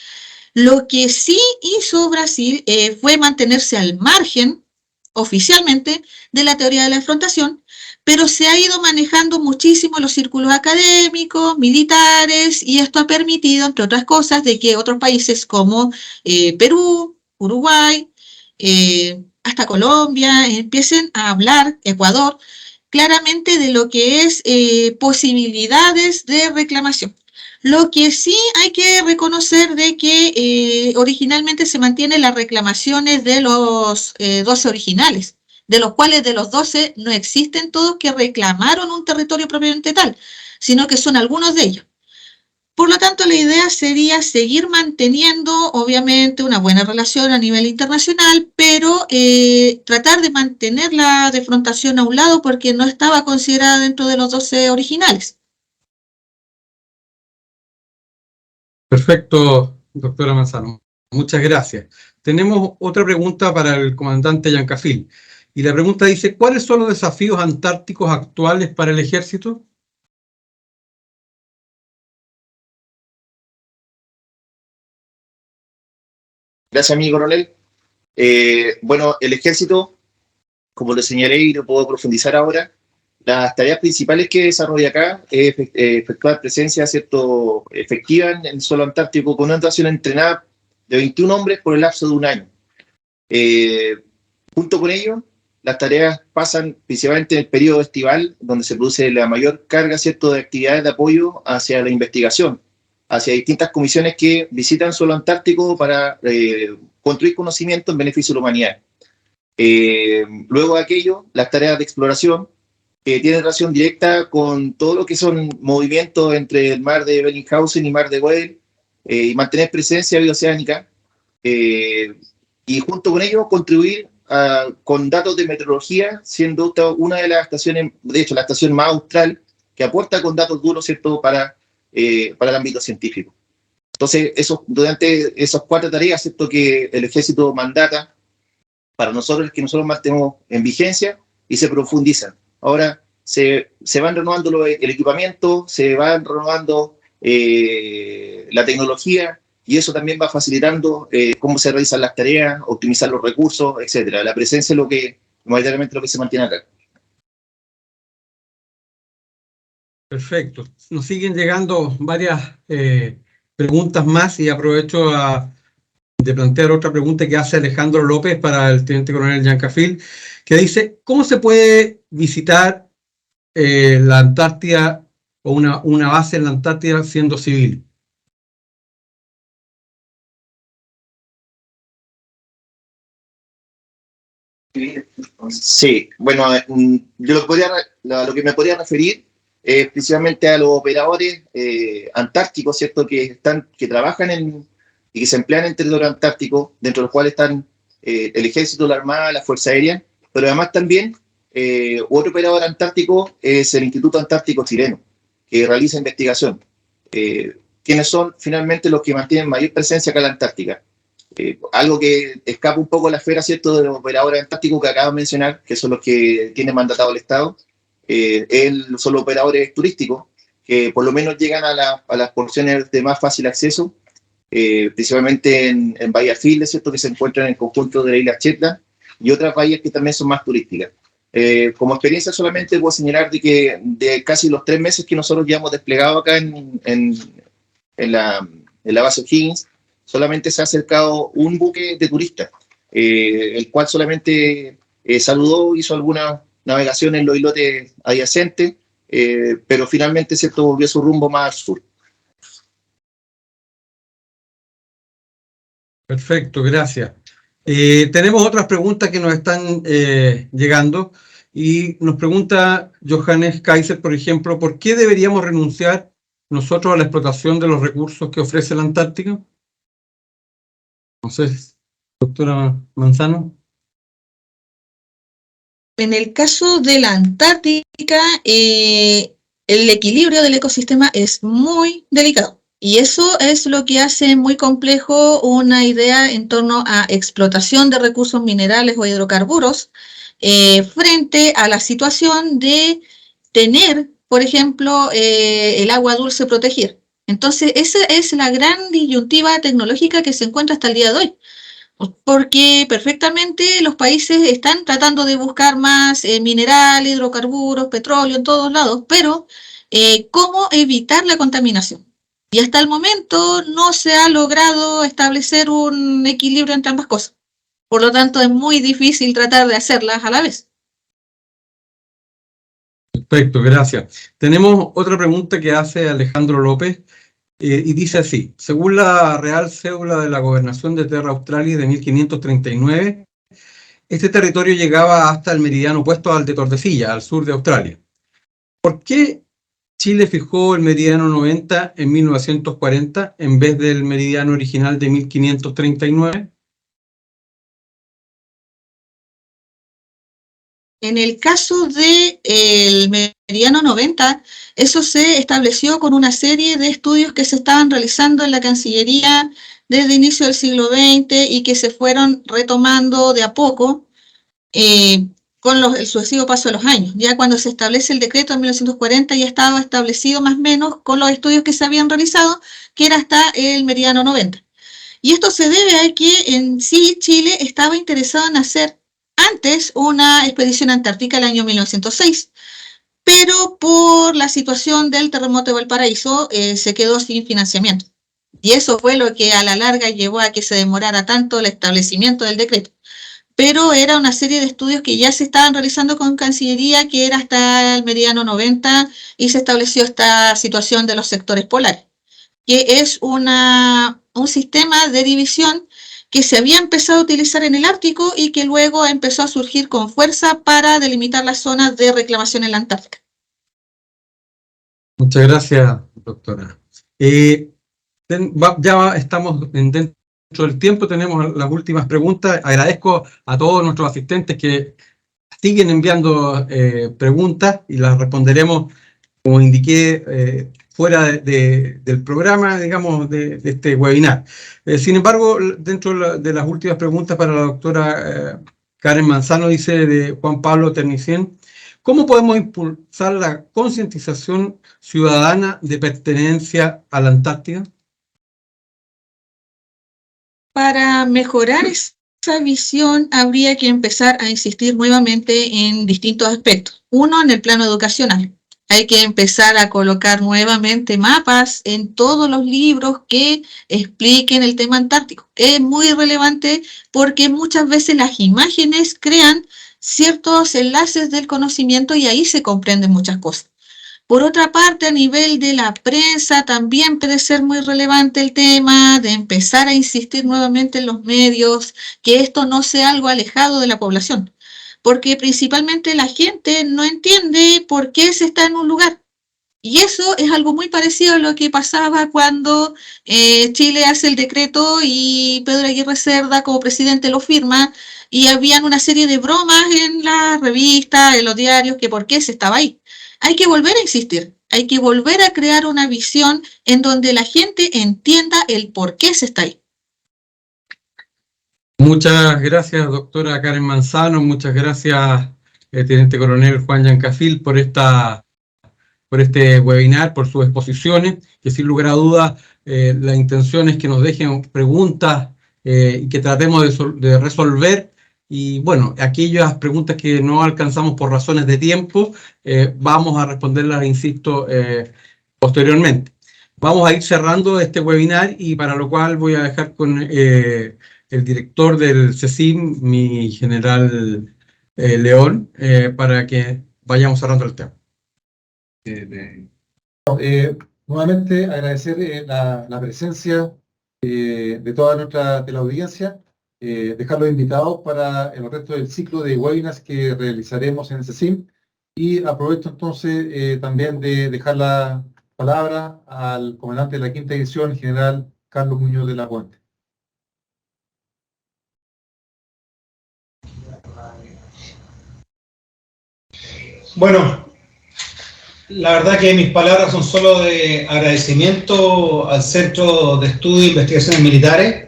Lo que sí hizo Brasil fue mantenerse al margen, oficialmente, de la teoría de la defrontación, pero se ha ido manejando muchísimo los círculos académicos, militares, y esto ha permitido, entre otras cosas, de que otros países como Perú, Uruguay, hasta Colombia, empiecen a hablar, Ecuador, claramente de lo que es posibilidades de reclamación. Lo que sí hay que reconocer de que originalmente se mantienen las reclamaciones de los 12 originales, de los cuales de los 12 no existen todos que reclamaron un territorio propiamente tal, sino que son algunos de ellos. Por lo tanto, la idea sería seguir manteniendo, obviamente, una buena relación a nivel internacional, pero tratar de mantener la defrontación a un lado porque no estaba considerada dentro de los 12 originales. Perfecto, doctora Manzano. Muchas gracias. Tenemos otra pregunta para el comandante Yancafil. Y la pregunta dice, ¿cuáles son los desafíos antárticos actuales para el ejército? Gracias, amigo coronel. Bueno, el ejército, como lo señalé y lo puedo profundizar ahora, las tareas principales que desarrolla acá es efectuar presencia efectiva en el suelo antártico con una dotación entrenada de 21 hombres por el lapso de un año. Junto con ello, las tareas pasan principalmente en el periodo estival, donde se produce la mayor carga de actividades de apoyo hacia la investigación, hacia distintas comisiones que visitan suelo antártico para construir conocimiento en beneficio de la humanidad. Luego de aquello, las tareas de exploración, que tienen relación directa con todo lo que son movimientos entre el mar de Bellinghausen y mar de Weddell, y mantener presencia bioceánica, y junto con ello contribuir con datos de meteorología, siendo una de las estaciones, de hecho la estación más austral, que aporta con datos duros, ¿cierto?, para el ámbito científico. Entonces, durante esas 4 tareas, ¿cierto?, que el ejército mandata para nosotros, que nosotros mantenemos en vigencia y se profundizan. Ahora se van renovando el equipamiento, se van renovando la tecnología, y eso también va facilitando cómo se realizan las tareas, optimizar los recursos, etcétera. La presencia es mayoritariamente lo que se mantiene acá. Perfecto. Nos siguen llegando varias preguntas más y aprovecho de plantear otra pregunta que hace Alejandro López para el teniente coronel Yancafil, que dice, ¿cómo se puede visitar la Antártida o una base en la Antártida siendo civil? Sí, bueno, yo lo que me podría referir principalmente a los operadores antárticos, ¿cierto? Que trabajan y que se emplean en territorio antártico, dentro de los cuales están el Ejército, la Armada, la Fuerza Aérea, pero además también otro operador antártico es el Instituto Antártico Chileno, que realiza investigación. Quienes son finalmente los que mantienen mayor presencia acá en la Antártica. Algo que escapa un poco a la esfera, ¿cierto?, de los operadores antárticos que acabo de mencionar, que son los que tiene mandatado el Estado. Son los operadores turísticos, que por lo menos llegan a las porciones de más fácil acceso, principalmente en Bahía Files, ¿cierto?, que se encuentran en el conjunto de la isla Shetland, y otras bahías que también son más turísticas. Como experiencia solamente puedo señalar de que de casi los 3 meses que nosotros ya hemos desplegado acá en la base O'Higgins, solamente se ha acercado un buque de turistas, el cual solamente saludó, hizo algunas navegaciones en los islotes adyacentes, pero finalmente, ¿cierto?, volvió su rumbo más al sur. Perfecto, gracias. Tenemos otras preguntas que nos están llegando, y nos pregunta Johannes Kaiser, por ejemplo, ¿por qué deberíamos renunciar nosotros a la explotación de los recursos que ofrece la Antártica? No sé, doctora Manzano. En el caso de la Antártica, el equilibrio del ecosistema es muy delicado. Y eso es lo que hace muy complejo una idea en torno a explotación de recursos minerales o hidrocarburos frente a la situación de tener, por ejemplo, el agua dulce protegida. Entonces, esa es la gran disyuntiva tecnológica que se encuentra hasta el día de hoy. Porque perfectamente los países están tratando de buscar más mineral, hidrocarburos, petróleo en todos lados, pero ¿cómo evitar la contaminación? Y hasta el momento no se ha logrado establecer un equilibrio entre ambas cosas. Por lo tanto, es muy difícil tratar de hacerlas a la vez. Perfecto, gracias. Tenemos otra pregunta que hace Alejandro López y dice así: según la Real Cédula de la Gobernación de Terra Australis de 1539, este territorio llegaba hasta el meridiano opuesto al de Tordesillas, al sur de Australia. ¿Por qué Chile fijó el meridiano 90 en 1940 en vez del meridiano original de 1539? En el caso del meridiano 90, eso se estableció con una serie de estudios que se estaban realizando en la Cancillería desde inicio del siglo XX y que se fueron retomando de a poco con el sucesivo paso de los años. Ya cuando se establece el decreto en 1940 ya estaba establecido más o menos con los estudios que se habían realizado, que era hasta el meridiano 90. Y esto se debe a que en sí Chile estaba interesado en hacer antes una expedición antártica el año 1906, pero por la situación del terremoto de Valparaíso se quedó sin financiamiento. Y eso fue lo que a la larga llevó a que se demorara tanto el establecimiento del decreto. Pero era una serie de estudios que ya se estaban realizando con Cancillería, que era hasta el meridiano 90, y se estableció esta situación de los sectores polares, que es un sistema de división que se había empezado a utilizar en el Ártico y que luego empezó a surgir con fuerza para delimitar las zonas de reclamación en la Antártica. Muchas gracias, doctora. Ya estamos dentro del tiempo, tenemos las últimas preguntas. Agradezco a todos nuestros asistentes que siguen enviando preguntas y las responderemos, como indiqué, fuera del programa, digamos, de este webinar. Sin embargo, dentro de las últimas preguntas para la doctora Karen Manzano, dice de Juan Pablo Ternicien: ¿cómo podemos impulsar la concientización ciudadana de pertenencia a la Antártida? Para mejorar esa visión habría que empezar a insistir nuevamente en distintos aspectos. Uno, en el plano educacional. Hay que empezar a colocar nuevamente mapas en todos los libros que expliquen el tema antártico. Es muy relevante porque muchas veces las imágenes crean ciertos enlaces del conocimiento y ahí se comprenden muchas cosas. Por otra parte, a nivel de la prensa también puede ser muy relevante el tema de empezar a insistir nuevamente en los medios, que esto no sea algo alejado de la población. Porque principalmente la gente no entiende por qué se está en un lugar. Y eso es algo muy parecido a lo que pasaba cuando Chile hace el decreto y Pedro Aguirre Cerda como presidente lo firma, y habían una serie de bromas en las revistas, en los diarios, que por qué se estaba ahí. Hay que volver a insistir, hay que volver a crear una visión en donde la gente entienda el por qué se está ahí. Muchas gracias, doctora Karen Manzano, muchas gracias, teniente coronel Juan Yancafil, por este webinar, por sus exposiciones, que sin lugar a dudas la intención es que nos dejen preguntas y que tratemos de resolver. Y bueno, aquellas preguntas que no alcanzamos por razones de tiempo, vamos a responderlas, insisto, posteriormente. Vamos a ir cerrando este webinar y para lo cual voy a dejar con el director del CECIM, mi general León, para que vayamos cerrando el tema. Nuevamente agradecer la presencia de toda de la audiencia, dejarlos invitados para el resto del ciclo de webinars que realizaremos en el CECIM, y aprovecho entonces también de dejar la palabra al comandante de la quinta edición, el general Carlos Muñoz de la Puente. Bueno, la verdad que mis palabras son solo de agradecimiento al Centro de Estudios e Investigaciones Militares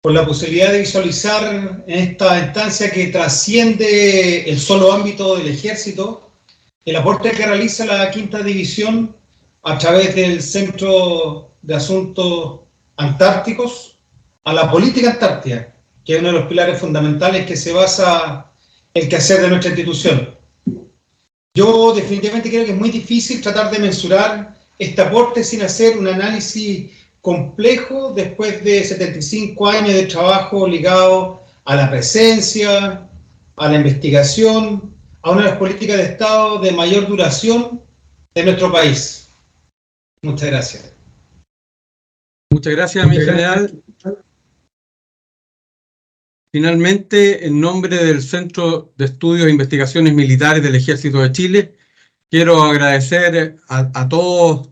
por la posibilidad de visualizar en esta instancia que trasciende el solo ámbito del ejército el aporte que realiza la quinta división a través del Centro de Asuntos Antárticos a la política antártica, que es uno de los pilares fundamentales que se basa el quehacer de nuestra institución. Yo definitivamente creo que es muy difícil tratar de mensurar este aporte sin hacer un análisis complejo después de 75 años de trabajo ligado a la presencia, a la investigación, a una de las políticas de Estado de mayor duración de nuestro país. Muchas gracias. Muchas gracias, mi general. Finalmente, en nombre del Centro de Estudios e Investigaciones Militares del Ejército de Chile, quiero agradecer a todos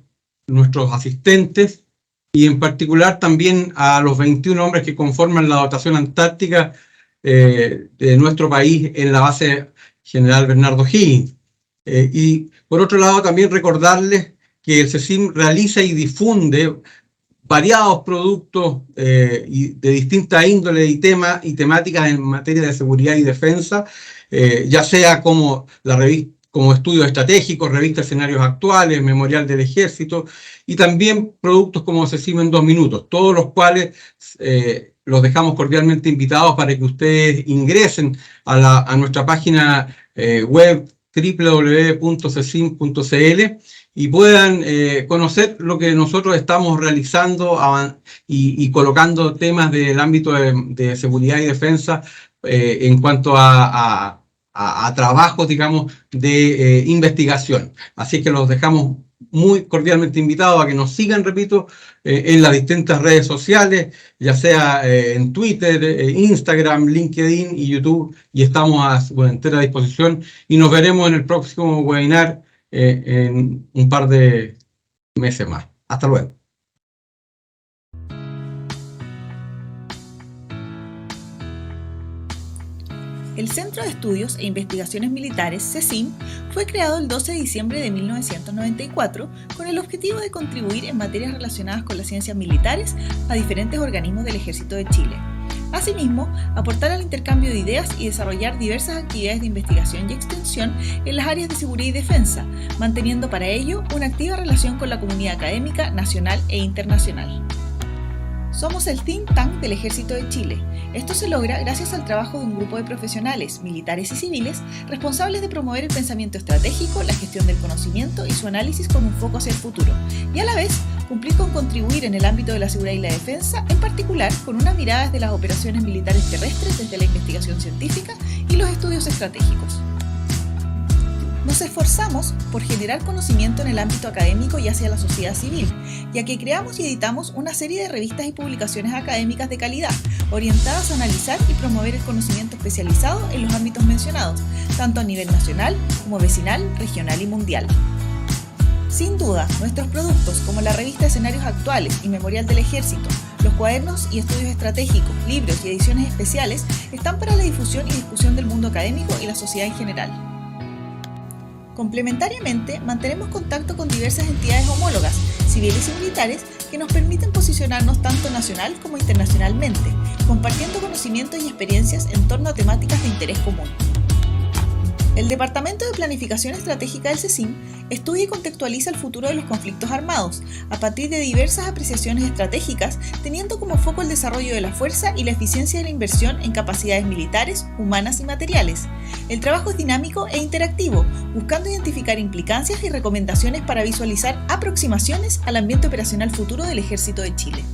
nuestros asistentes y en particular también a los 21 hombres que conforman la dotación antártica de nuestro país en la base General Bernardo Higgins. Y por otro lado, también recordarles que el CECIM realiza y difunde variados productos de distintas índoles y temáticas en materia de seguridad y defensa, ya sea como la revista, como estudios estratégicos, revista Escenarios Actuales, Memorial del Ejército, y también productos como CECIM en 2 minutos, todos los cuales los dejamos cordialmente invitados para que ustedes ingresen a nuestra página web www.cecim.cl y puedan conocer lo que nosotros estamos realizando y colocando temas del ámbito de seguridad y defensa en cuanto a trabajos, digamos, de investigación. Así que los dejamos muy cordialmente invitados a que nos sigan, repito, en las distintas redes sociales, ya sea en Twitter, Instagram, LinkedIn y YouTube, y estamos a su entera disposición y nos veremos en el próximo webinar en un par de meses más. Hasta luego. El Centro de Estudios e Investigaciones Militares, CECIM, fue creado el 12 de diciembre de 1994 con el objetivo de contribuir en materias relacionadas con las ciencias militares a diferentes organismos del Ejército de Chile. Asimismo, aportar al intercambio de ideas y desarrollar diversas actividades de investigación y extensión en las áreas de seguridad y defensa, manteniendo para ello una activa relación con la comunidad académica nacional e internacional. Somos el think tank del Ejército de Chile. Esto se logra gracias al trabajo de un grupo de profesionales, militares y civiles, responsables de promover el pensamiento estratégico, la gestión del conocimiento y su análisis con un foco hacia el futuro, y a la vez cumplir con contribuir en el ámbito de la seguridad y la defensa, en particular con una mirada desde las operaciones militares terrestres, desde la investigación científica y los estudios estratégicos. Nos esforzamos por generar conocimiento en el ámbito académico y hacia la sociedad civil, ya que creamos y editamos una serie de revistas y publicaciones académicas de calidad, orientadas a analizar y promover el conocimiento especializado en los ámbitos mencionados, tanto a nivel nacional como vecinal, regional y mundial. Sin duda, nuestros productos, como la revista Escenarios Actuales y Memorial del Ejército, los cuadernos y estudios estratégicos, libros y ediciones especiales, están para la difusión y discusión del mundo académico y la sociedad en general. Complementariamente, mantenemos contacto con diversas entidades homólogas, civiles y militares, que nos permiten posicionarnos tanto nacional como internacionalmente, compartiendo conocimientos y experiencias en torno a temáticas de interés común. El Departamento de Planificación Estratégica del CECIM estudia y contextualiza el futuro de los conflictos armados a partir de diversas apreciaciones estratégicas, teniendo como foco el desarrollo de la fuerza y la eficiencia de la inversión en capacidades militares, humanas y materiales. El trabajo es dinámico e interactivo, buscando identificar implicancias y recomendaciones para visualizar aproximaciones al ambiente operacional futuro del Ejército de Chile.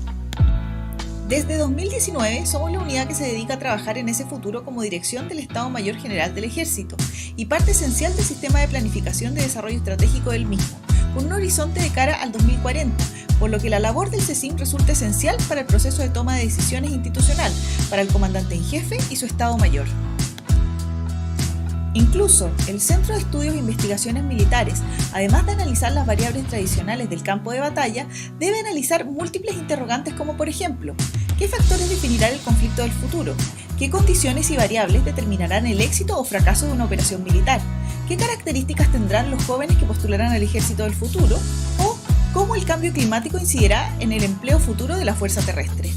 Desde 2019 somos la unidad que se dedica a trabajar en ese futuro como dirección del Estado Mayor General del Ejército y parte esencial del sistema de planificación de desarrollo estratégico del mismo, con un horizonte de cara al 2040, por lo que la labor del CECIM resulta esencial para el proceso de toma de decisiones institucional, para el comandante en jefe y su Estado Mayor. Incluso, el Centro de Estudios e Investigaciones Militares, además de analizar las variables tradicionales del campo de batalla, debe analizar múltiples interrogantes como, por ejemplo, ¿qué factores definirán el conflicto del futuro? ¿Qué condiciones y variables determinarán el éxito o fracaso de una operación militar? ¿Qué características tendrán los jóvenes que postularán al ejército del futuro? ¿O cómo el cambio climático incidirá en el empleo futuro de la fuerza terrestre?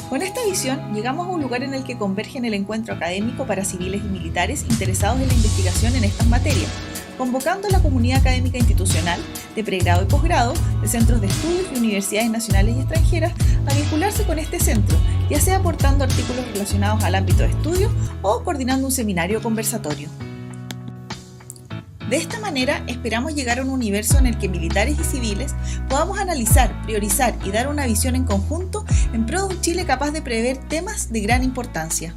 Con esta visión, llegamos a un lugar en el que convergen el encuentro académico para civiles y militares interesados en la investigación en estas materias, convocando a la comunidad académica institucional, de pregrado y posgrado, de centros de estudios y universidades nacionales y extranjeras, a vincularse con este centro, ya sea aportando artículos relacionados al ámbito de estudio o coordinando un seminario o conversatorio. De esta manera, esperamos llegar a un universo en el que militares y civiles podamos analizar, priorizar y dar una visión en conjunto en pro de un Chile capaz de prever temas de gran importancia.